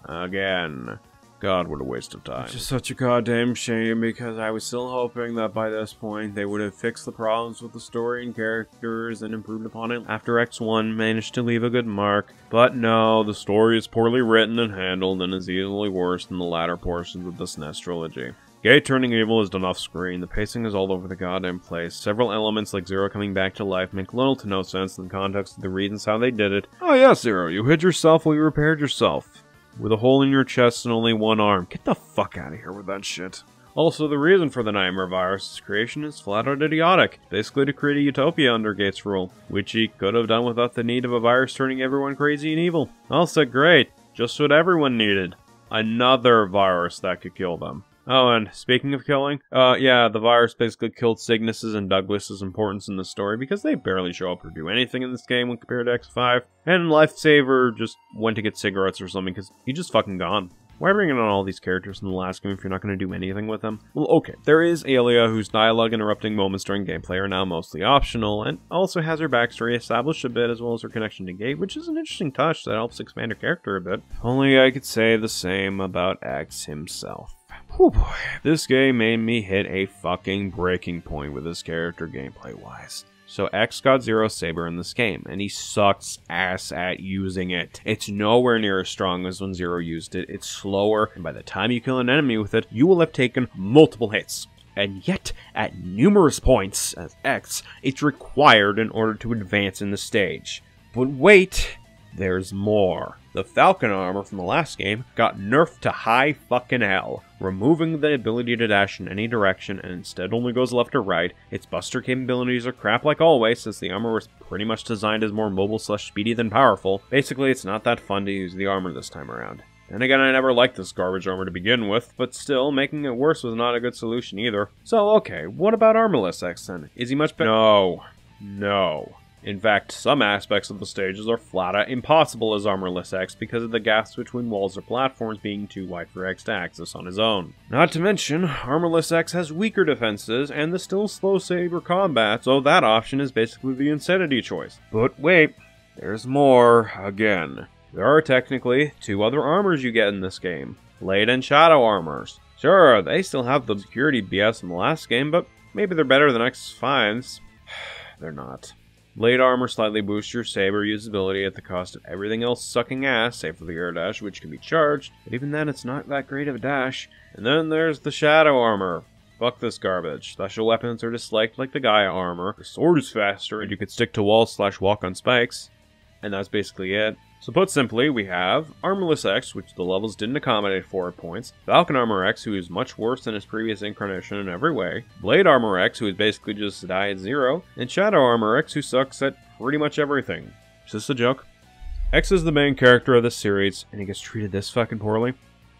Again. God, what a waste of time. It's just such a goddamn shame because I was still hoping that by this point they would have fixed the problems with the story and characters and improved upon it after X1 managed to leave a good mark. But no, the story is poorly written and handled and is easily worse than the latter portions of the SNES trilogy. Gate turning evil is done off screen, the pacing is all over the goddamn place, several elements like Zero coming back to life make little to no sense in the context of the reasons how they did it. Oh yes, Zero, you hid yourself while you repaired yourself. With a hole in your chest and only one arm. Get the fuck out of here with that shit. Also, the reason for the Nightmare Virus's creation is flat out idiotic. Basically to create a utopia under Gates' rule, which he could have done without the need of a virus turning everyone crazy and evil. Also great, just what everyone needed. Another virus that could kill them. Oh, and speaking of killing, yeah, the virus basically killed Cygnus's and Douglas's importance in the story because they barely show up or do anything in this game when compared to X5. And Lifesaver just went to get cigarettes or something because he's just fucking gone. Why bring in all these characters in the last game if you're not going to do anything with them? Well, okay, there is Alia, whose dialogue interrupting moments during gameplay are now mostly optional, and also has her backstory established a bit as well as her connection to Gate, which is an interesting touch that helps expand her character a bit. Only I could say the same about X himself. Whew boy, this game made me hit a fucking breaking point with this character gameplay-wise. So X got Zero's saber in this game, and he sucks ass at using it. It's nowhere near as strong as when Zero used it, it's slower, and by the time you kill an enemy with it, you will have taken multiple hits. And yet, at numerous points, as X, it's required in order to advance in the stage. But wait, there's more. The Falcon armor from the last game got nerfed to high fucking hell, removing the ability to dash in any direction and instead only goes left or right. Its buster capabilities are crap like always, since the armor was pretty much designed as more mobile / speedy than powerful. Basically, it's not that fun to use the armor this time around. And again, I never liked this garbage armor to begin with, but still, making it worse was not a good solution either. So, okay, what about armorless X then? Is he much better? No. In fact, some aspects of the stages are flat out impossible as armorless X because of the gaps between walls or platforms being too wide for X to access on his own. Not to mention, armorless X has weaker defenses and the still slow saber combat, so that option is basically the insanity choice. But wait, there's more again. There are technically 2 other armors you get in this game, Blade and Shadow armors. Sure, they still have the security BS in the last game, but maybe they're better than X5's. They're not. Blade armor slightly boosts your saber usability at the cost of everything else sucking ass, save for the air dash, which can be charged, but even then it's not that great of a dash. And then there's the shadow armor. Fuck this garbage. Special weapons are disliked like the Gaia armor. The sword is faster and you can stick to walls / walk on spikes. and that's basically it. So put simply, we have Armorless X, which the levels didn't accommodate for at points, Falcon Armor X, who is much worse than his previous incarnation in every way, Blade Armor X, who is basically just die at 0, and Shadow Armor X, who sucks at pretty much everything. Is this a joke? X is the main character of this series, and he gets treated this fucking poorly?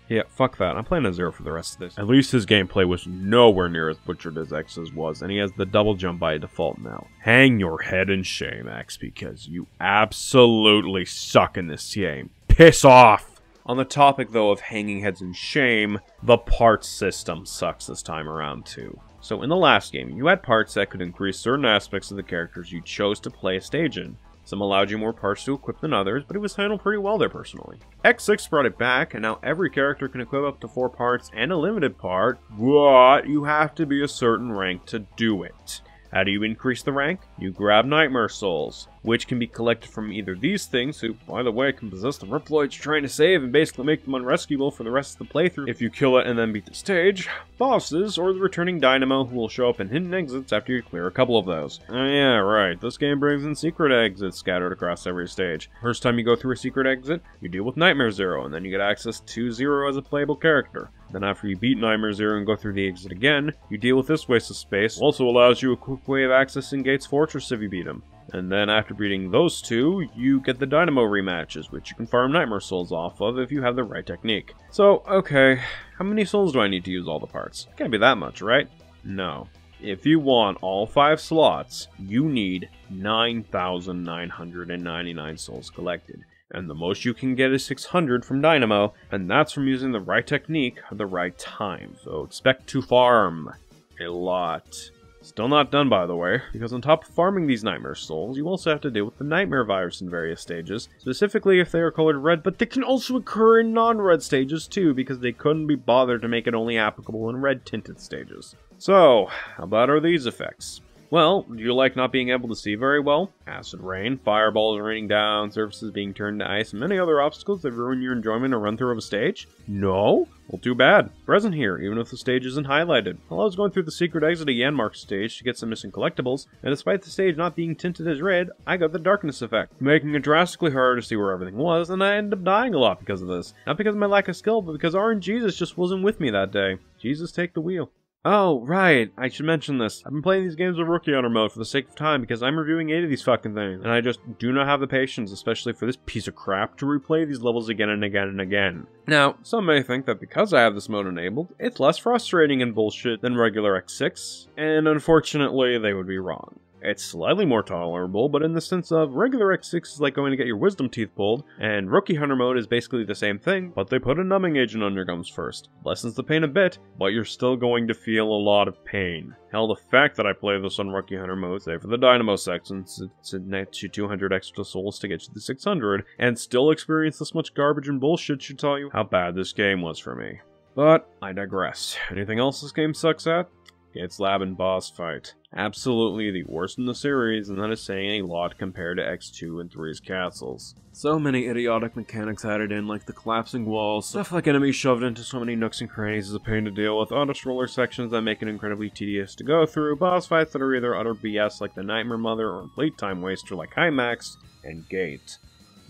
Yeah, fuck that. I'm playing a 0 for the rest of this. At least his gameplay was nowhere near as butchered as X's was, and he has the double jump by default now. Hang your head in shame, X, because you absolutely suck in this game. Piss off! On the topic, though, of hanging heads in shame, the parts system sucks this time around, too. So in the last game, you had parts that could increase certain aspects of the characters you chose to play a stage in. Some allowed you more parts to equip than others, but it was handled pretty well there personally. X6 brought it back, and now every character can equip up to 4 parts and a limited part, but you have to be a certain rank to do it. How do you increase the rank? You grab Nightmare Souls, which can be collected from either these things, who, by the way, can possess the Reploids you're trying to save and basically make them unrescuable for the rest of the playthrough if you kill it and then beat the stage, bosses, or the returning Dynamo who will show up in hidden exits after you clear a couple of those. Oh yeah, right, this game brings in secret exits scattered across every stage. First time you go through a secret exit, you deal with Nightmare Zero, and then you get access to Zero as a playable character. Then after you beat Nightmare Zero and go through the exit again, you deal with this waste of space, also allows you a quick way of accessing Gates Fortress if you beat him. And then after beating those two, you get the Dynamo rematches, which you can farm Nightmare Souls off of if you have the right technique. So, okay, how many souls do I need to use all the parts? Can't be that much, right? No. If you want all 5 slots, you need 9,999 souls collected. And the most you can get is 600 from Dynamo, and that's from using the right technique at the right time. So expect to farm a lot. Still not done, by the way, because on top of farming these Nightmare Souls, you also have to deal with the Nightmare Virus in various stages, specifically if they are colored red, but they can also occur in non-red stages too, because they couldn't be bothered to make it only applicable in red-tinted stages. So, how bad are these effects? Well, do you like not being able to see very well? Acid rain, fireballs raining down, surfaces being turned to ice, and many other obstacles that ruin your enjoyment or run through of a stage? No? Well, too bad. Present here, even if the stage isn't highlighted. While I was going through the secret exit of Yanmark's stage to get some missing collectibles, and despite the stage not being tinted as red, I got the darkness effect, making it drastically harder to see where everything was, and I ended up dying a lot because of this. Not because of my lack of skill, but because RNGesus just wasn't with me that day. Jesus, take the wheel. Oh, right, I should mention this. I've been playing these games with Rookie Hunter mode for the sake of time because I'm reviewing 8 of these fucking things, and I just do not have the patience, especially for this piece of crap, to replay these levels again and again and again. Now, some may think that because I have this mode enabled, it's less frustrating and bullshit than regular X6, and unfortunately, they would be wrong. It's slightly more tolerable, but in the sense of regular X6 is like going to get your wisdom teeth pulled, and Rookie Hunter mode is basically the same thing, but they put a numbing agent on your gums first. Lessens the pain a bit, but you're still going to feel a lot of pain. Hell, the fact that I play this on Rookie Hunter mode, say for the Dynamo sections, it's net you 200 extra souls to get you to 600, and still experience this much garbage and bullshit should tell you how bad this game was for me. But I digress. Anything else this game sucks at? Gates Lab and boss fight. Absolutely the worst in the series, and that is saying a lot compared to X2 and 3's castles. So many idiotic mechanics added in, like the collapsing walls, stuff like enemies shoved into so many nooks and crannies is a pain to deal with, auto-scroller sections that make it incredibly tedious to go through, boss fights that are either utter BS like the Nightmare Mother or complete time waster like Hymax, and Gate.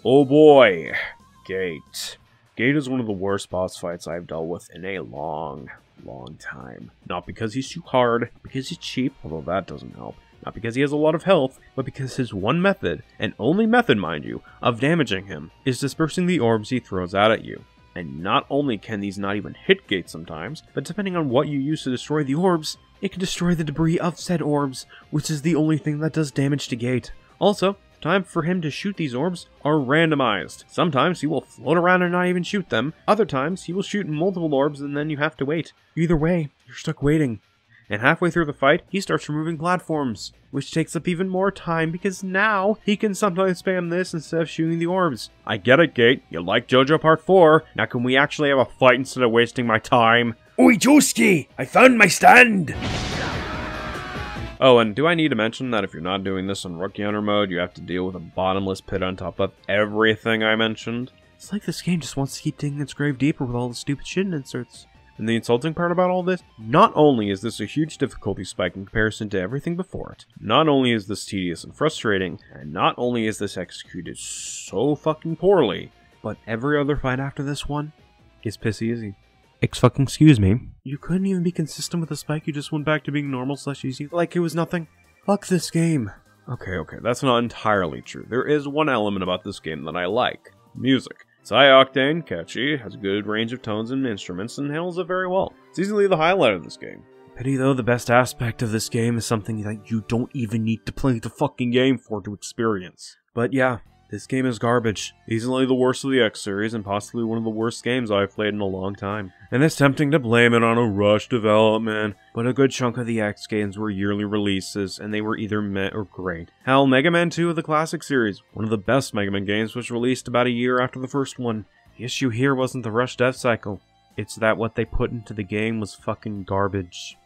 Oh boy, Gate. Gate is one of the worst boss fights I've dealt with in a long time. Not because he's too hard, because he's cheap, although that doesn't help. Not because he has a lot of health, but because his one method, and only method mind you, of damaging him, is dispersing the orbs he throws out at you. And not only can these not even hit Gate sometimes, but depending on what you use to destroy the orbs, it can destroy the debris of said orbs, which is the only thing that does damage to Gate. Also, time for him to shoot these orbs are randomized. Sometimes he will float around and not even shoot them. Other times he will shoot multiple orbs and then you have to wait. Either way, you're stuck waiting. And halfway through the fight, he starts removing platforms, which takes up even more time because now he can sometimes spam this instead of shooting the orbs. I get it, Gate. You like JoJo Part 4. Now can we actually have a fight instead of wasting my time? Oi, Josuke! I found my stand! Oh, and do I need to mention that if you're not doing this on Rookie Hunter mode, you have to deal with a bottomless pit on top of everything I mentioned? It's like this game just wants to keep digging its grave deeper with all the stupid shit it inserts. And the insulting part about all this, not only is this a huge difficulty spike in comparison to everything before it, not only is this tedious and frustrating, and not only is this executed so fucking poorly, but every other fight after this one is piss easy. Excuse me. You couldn't even be consistent with the spike, you just went back to being normal/easy like it was nothing? Fuck this game. Okay, that's not entirely true. There is one element about this game that I like. Music. It's high-octane, catchy, has a good range of tones and instruments, and handles it very well. It's easily the highlight of this game. Pity though, the best aspect of this game is something that you don't even need to play the fucking game for to experience. But yeah, this game is garbage. Easily the worst of the X series, and possibly one of the worst games I've played in a long time. And it's tempting to blame it on a rushed development, but a good chunk of the X games were yearly releases, and they were either meh or great. Hell, Mega Man 2 of the classic series, one of the best Mega Man games, was released about a year after the first one. The issue here wasn't the rushed dev cycle, it's that what they put into the game was fucking garbage.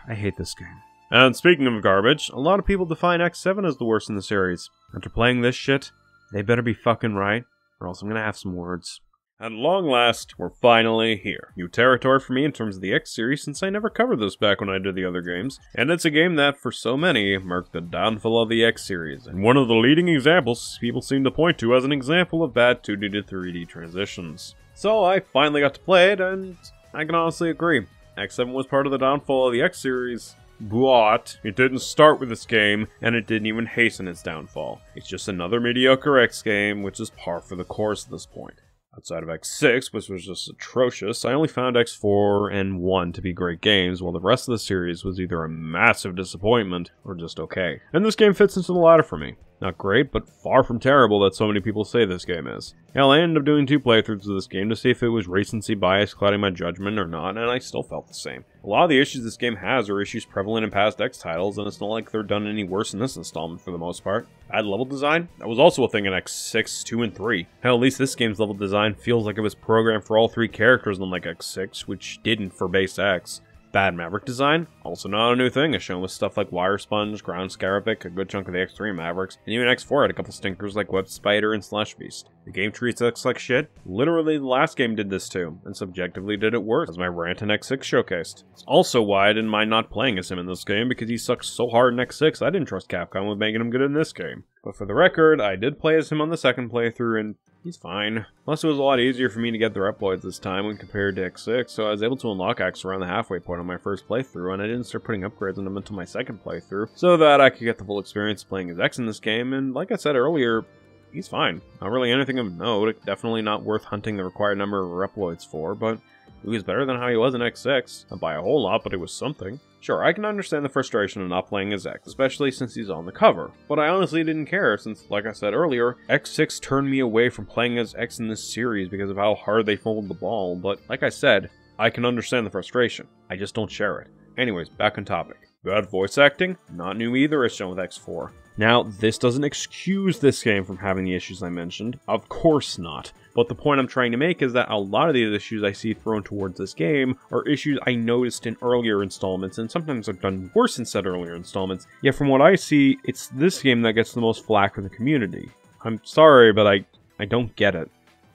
I hate this game. And speaking of garbage, a lot of people define X7 as the worst in the series. After playing this shit, they better be fucking right, or else I'm gonna have some words. At long last, we're finally here. New territory for me in terms of the X series, since I never covered this back when I did the other games. And it's a game that, for so many, marked the downfall of the X series, and one of the leading examples people seem to point to as an example of bad 2D to 3D transitions. So I finally got to play it, and I can honestly agree. X7 was part of the downfall of the X series, but it didn't start with this game, and it didn't even hasten its downfall. It's just another mediocre X game, which is par for the course at this point. Outside of X6, which was just atrocious, I only found X4 and 1 to be great games, while the rest of the series was either a massive disappointment or just okay. And this game fits into the latter for me. Not great, but far from terrible that so many people say this game is. Hell, I ended up doing 2 playthroughs of this game to see if it was recency bias clouding my judgment or not, and I still felt the same. A lot of the issues this game has are issues prevalent in past X titles, and it's not like they're done any worse in this installment for the most part. Bad level design? That was also a thing in X6, 2, and 3. Hell, at least this game's level design feels like it was programmed for all 3 characters unlike X6, which didn't for base X. Bad Maverick design? Also not a new thing, as shown with stuff like Wire Sponge, Ground Scarapic, a good chunk of the X3 Mavericks, and even X4 had a couple stinkers like Web Spider and Slash Beast. The game treats X like shit? Literally the last game did this too, and subjectively did it worse, as my rant in X6 showcased. It's also why I didn't mind not playing as him in this game, because he sucks so hard in X6 I didn't trust Capcom with making him good in this game. But for the record, I did play as him on the second playthrough, and he's fine. Plus, it was a lot easier for me to get the Reploids this time when compared to X6, so I was able to unlock X around the halfway point on my first playthrough, and I didn't start putting upgrades on them until my second playthrough, so that I could get the full experience playing as X in this game, and like I said earlier, he's fine. Not really anything of note, definitely not worth hunting the required number of Reploids for, but he was better than how he was in X6. Not by a whole lot, but it was something. Sure, I can understand the frustration of not playing as X, especially since he's on the cover, but I honestly didn't care since, like I said earlier, X6 turned me away from playing as X in this series because of how hard they fold the ball, but like I said, I can understand the frustration. I just don't share it. Anyways, back on topic. Bad voice acting? Not new either, as shown with X4. Now, this doesn't excuse this game from having the issues I mentioned. Of course not. But the point I'm trying to make is that a lot of these issues I see thrown towards this game are issues I noticed in earlier installments, and sometimes I've done worse in said earlier installments. Yet from what I see, it's this game that gets the most flack from the community. I'm sorry, but I don't get it.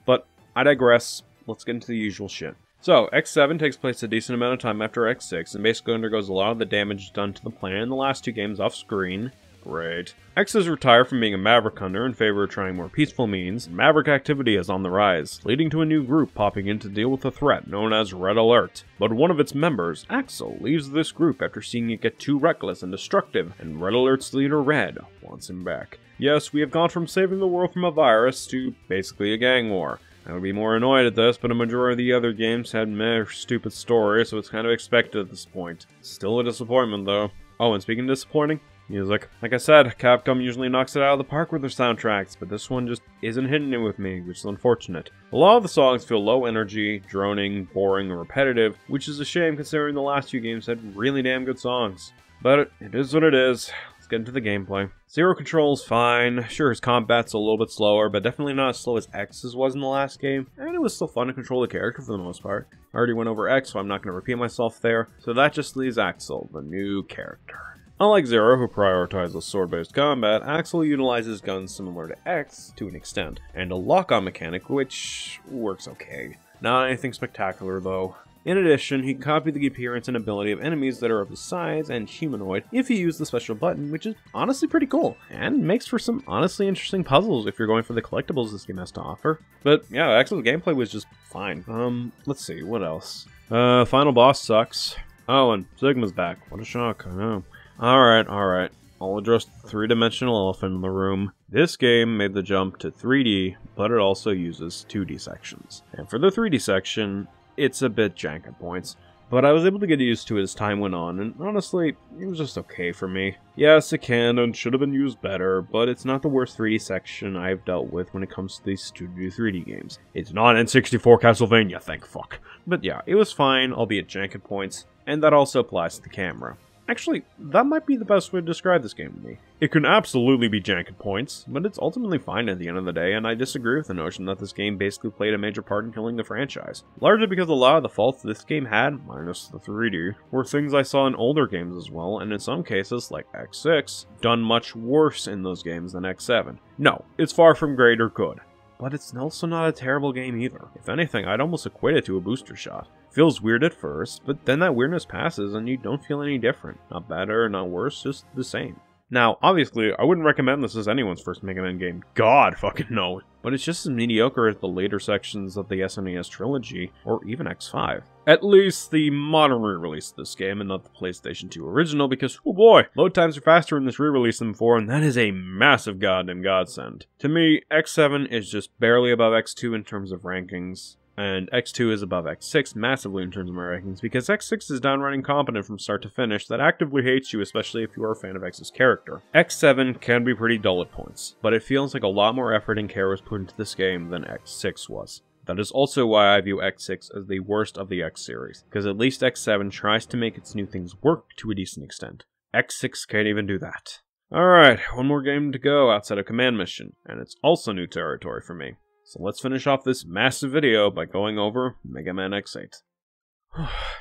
But I digress. Let's get into the usual shit. So, X7 takes place a decent amount of time after X6, and basically undergoes a lot of the damage done to the planet in the last 2 games off screen. Great. X is retired from being a Maverick hunter in favor of trying more peaceful means, and Maverick activity is on the rise, leading to a new group popping in to deal with a threat known as Red Alert. But one of its members, Axel, leaves this group after seeing it get too reckless and destructive, and Red Alert's leader, Red, wants him back. Yes, we have gone from saving the world from a virus to basically a gang war. I would be more annoyed at this, but a majority of the other games had meh stupid stories, so it's kind of expected at this point. Still a disappointment though. Oh, and speaking of disappointing, music. Like I said, Capcom usually knocks it out of the park with their soundtracks, but this one just isn't hitting it with me, which is unfortunate. A lot of the songs feel low energy, droning, boring, and repetitive, which is a shame considering the last 2 games had really damn good songs. But it is what it is. Let's get into the gameplay. Zero control's fine. Sure, his combat's a little bit slower, but definitely not as slow as X's was in the last game, and it was still fun to control the character for the most part. I already went over X, so I'm not going to repeat myself there, so that just leaves Axel, the new character. Unlike Zero, who prioritizes sword-based combat, Axel utilizes guns similar to X to an extent, and a lock-on mechanic which works okay. Not anything spectacular though. In addition, he copied the appearance and ability of enemies that are of his size and humanoid if you use the special button, which is honestly pretty cool, and makes for some honestly interesting puzzles if you're going for the collectibles this game has to offer. But yeah, X's gameplay was just fine. Let's see, what else? Final boss sucks. Oh, and Sigma's back. What a shock, I know. Alright. I'll address the three-dimensional elephant in the room. This game made the jump to 3D, but it also uses 2D sections. And for the 3D section, it's a bit jank at points, but I was able to get used to it as time went on, and honestly, it was just okay for me. Yes, it can and should have been used better, but it's not the worst 3D section I've dealt with when it comes to these Studio 3D games. It's not N64 Castlevania, thank fuck. But yeah, it was fine, albeit jank at points, and that also applies to the camera. Actually, that might be the best way to describe this game to me. It can absolutely be jank at points, but it's ultimately fine at the end of the day, and I disagree with the notion that this game basically played a major part in killing the franchise. Largely because a lot of the faults this game had, minus the 3D, were things I saw in older games as well, and in some cases, like X6, done much worse in those games than X7. No, it's far from great or good, but it's also not a terrible game either. If anything, I'd almost equate it to a booster shot. Feels weird at first, but then that weirdness passes and you don't feel any different. Not better, not worse, just the same. Now, obviously, I wouldn't recommend this as anyone's first Mega Man game. God fucking no. But it's just as mediocre as the later sections of the SNES trilogy, or even X5. At least the modern re-release of this game, and not the PlayStation 2 original, because, oh boy, load times are faster in this re-release than before, and that is a massive goddamn godsend. To me, X7 is just barely above X2 in terms of rankings, and X2 is above X6 massively in terms of my rankings, because X6 is downright incompetent from start to finish that actively hates you, especially if you are a fan of X's character. X7 can be pretty dull at points, but it feels like a lot more effort and care was put into this game than X6 was. That is also why I view X6 as the worst of the X series, because at least X7 tries to make its new things work to a decent extent. X6 can't even do that. Alright, one more game to go outside of Command Mission, and it's also new territory for me. So let's finish off this massive video by going over Megaman X8.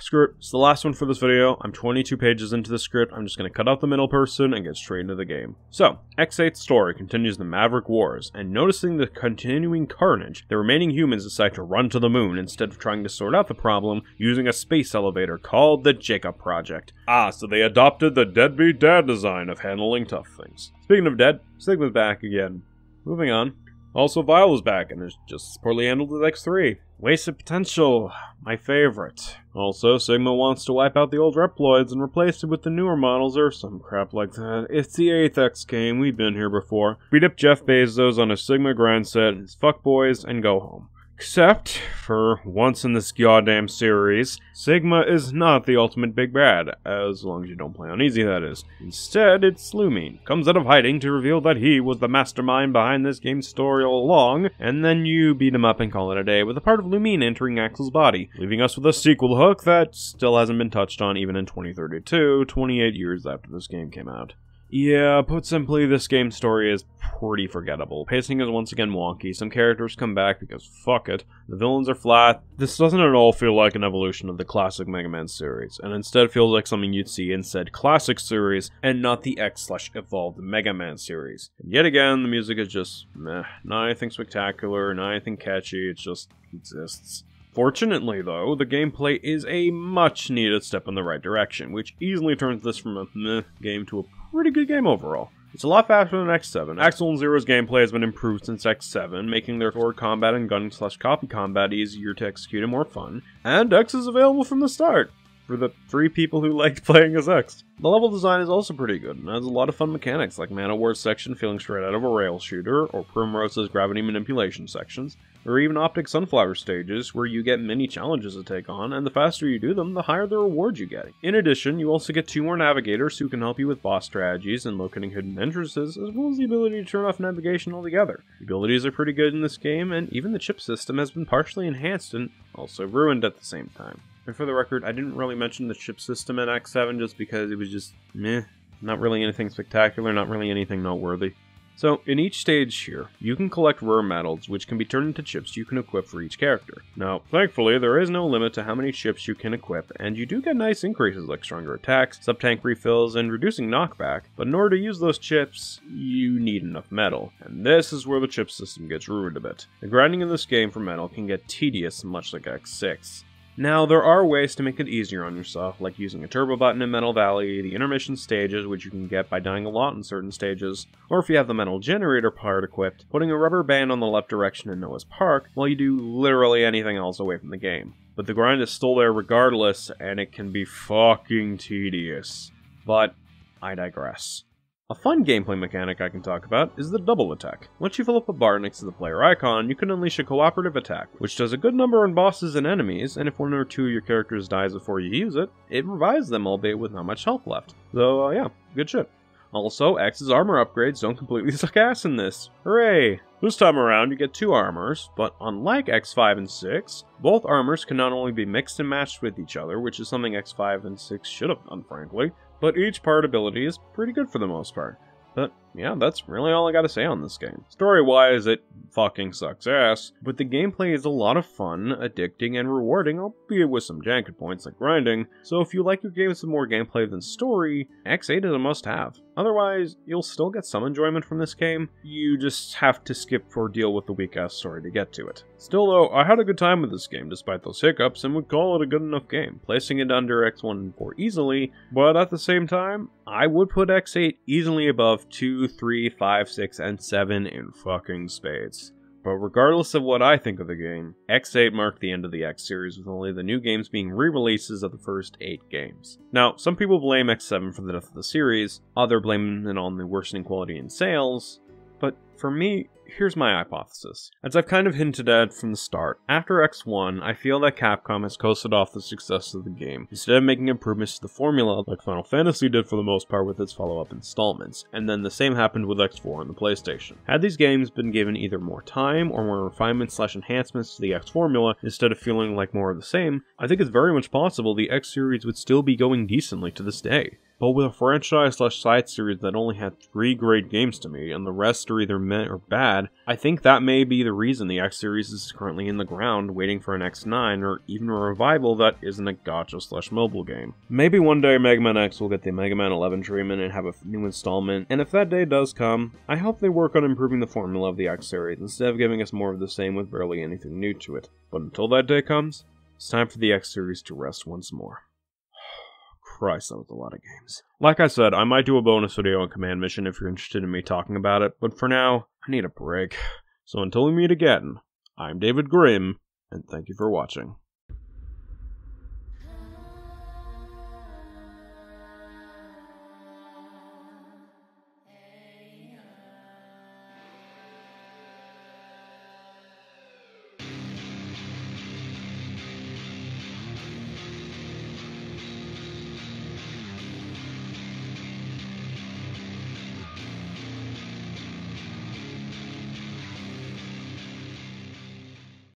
Screw it, it's the last one for this video. I'm 22 pages into the script, I'm just going to cut out the middle person and get straight into the game. So, X8's story continues the Maverick Wars, and noticing the continuing carnage, the remaining humans decide to run to the moon instead of trying to sort out the problem using a space elevator called the Jacob Project. So they adopted the deadbeat dad design of handling tough things. Speaking of dead, Sigma's back again. Moving on. Also, Viola's back, and is just as poorly handled as X3. Wasted potential, my favorite. Also, Sigma wants to wipe out the old Reploids and replace it with the newer models or some crap like that. It's the 8th X game, we've been here before. Beat up Jeff Bezos on his Sigma grind set, his fuckboys, and go home. Except, for once in this goddamn series, Sigma is not the ultimate big bad, as long as you don't play on easy, that is. Instead, it's Lumine. Comes out of hiding to reveal that he was the mastermind behind this game's story all along, and then you beat him up and call it a day, with a part of Lumine entering Axel's body, leaving us with a sequel hook that still hasn't been touched on even in 2032, 28 years after this game came out. Yeah, put simply, this game's story is pretty forgettable. Pacing is once again wonky, some characters come back because fuck it, the villains are flat. This doesn't at all feel like an evolution of the classic Mega Man series, and instead feels like something you'd see in said classic series, and not the X/evolved Mega Man series. And yet again, the music is just meh, not anything spectacular, not anything catchy, it just exists. Fortunately, though, the gameplay is a much-needed step in the right direction, which easily turns this from a meh game to a pretty good game overall. It's a lot faster than X7. Axel and Zero's gameplay has been improved since X7, making their forward combat and gun/copy combat easier to execute and more fun, and X is available from the start, for the 3 people who liked playing as X. The level design is also pretty good, and has a lot of fun mechanics, like Man-O-War's section feeling straight out of a rail shooter, or Primrose's gravity manipulation sections, or even Optic Sunflower stages, where you get many challenges to take on, and the faster you do them, the higher the reward you get. In addition, you also get 2 more navigators who can help you with boss strategies and locating hidden entrances, as well as the ability to turn off navigation altogether. The abilities are pretty good in this game, and even the chip system has been partially enhanced and also ruined at the same time. And for the record, I didn't really mention the chip system in X7 just because it was just meh. Not really anything spectacular, not really anything noteworthy. So, in each stage here, you can collect rare metals, which can be turned into chips you can equip for each character. Now, thankfully, there is no limit to how many chips you can equip, and you do get nice increases like stronger attacks, sub-tank refills, and reducing knockback, but in order to use those chips, you need enough metal, and this is where the chip system gets ruined a bit. The grinding in this game for metal can get tedious, much like X6. Now, there are ways to make it easier on yourself, like using a turbo button in Metal Valley, the intermission stages, which you can get by dying a lot in certain stages, or if you have the metal generator part equipped, putting a rubber band on the left direction in Noah's Park, while you do literally anything else away from the game. But the grind is still there regardless, and it can be fucking tedious. But I digress. A fun gameplay mechanic I can talk about is the double attack. Once you fill up a bar next to the player icon, you can unleash a cooperative attack, which does a good number on bosses and enemies, and if one or two of your characters dies before you use it, it revives them, albeit with not much health left. So yeah, good shit. Also, X's armor upgrades don't completely suck ass in this. Hooray! This time around, you get 2 armors, but unlike X5 and 6, both armors can not only be mixed and matched with each other, which is something X5 and 6 should have done, frankly, but each part ability is pretty good for the most part. But yeah, that's really all I gotta say on this game. Story-wise, it fucking sucks ass, but the gameplay is a lot of fun, addicting, and rewarding, albeit with some janky points like grinding, so if you like your games with more gameplay than story, X8 is a must-have. Otherwise, you'll still get some enjoyment from this game, you just have to skip or deal with the weak-ass story to get to it. Still though, I had a good time with this game despite those hiccups, and would call it a good enough game, placing it under X1 and 4 easily, but at the same time, I would put X8 easily above 2, 3, 5, 6, and 7 in fucking spades. But regardless of what I think of the game, X8 marked the end of the X series, with only the new games being re-releases of the first 8 games. Now, some people blame X7 for the death of the series, others blame it on the worsening quality in sales, but for me, here's my hypothesis. As I've kind of hinted at from the start, after X1, I feel that Capcom has coasted off the success of the game, instead of making improvements to the formula like Final Fantasy did for the most part with its follow-up installments, and then the same happened with X4 on the PlayStation. Had these games been given either more time or more refinements/enhancements to the X formula instead of feeling like more of the same, I think it's very much possible the X series would still be going decently to this day. But with a franchise/side series that only had 3 great games to me, and the rest are either meh or bad, I think that may be the reason the X series is currently in the ground waiting for an X9 or even a revival that isn't a gacha/mobile game. Maybe one day Megaman X will get the Megaman 11 treatment and have a new installment, and if that day does come, I hope they work on improving the formula of the X series instead of giving us more of the same with barely anything new to it. But until that day comes, it's time for the X series to rest once more. Christ, that was a lot of games. Like I said, I might do a bonus video on Command Mission if you're interested in me talking about it, but for now, I need a break. So until we meet again, I'm David Grimm, and thank you for watching.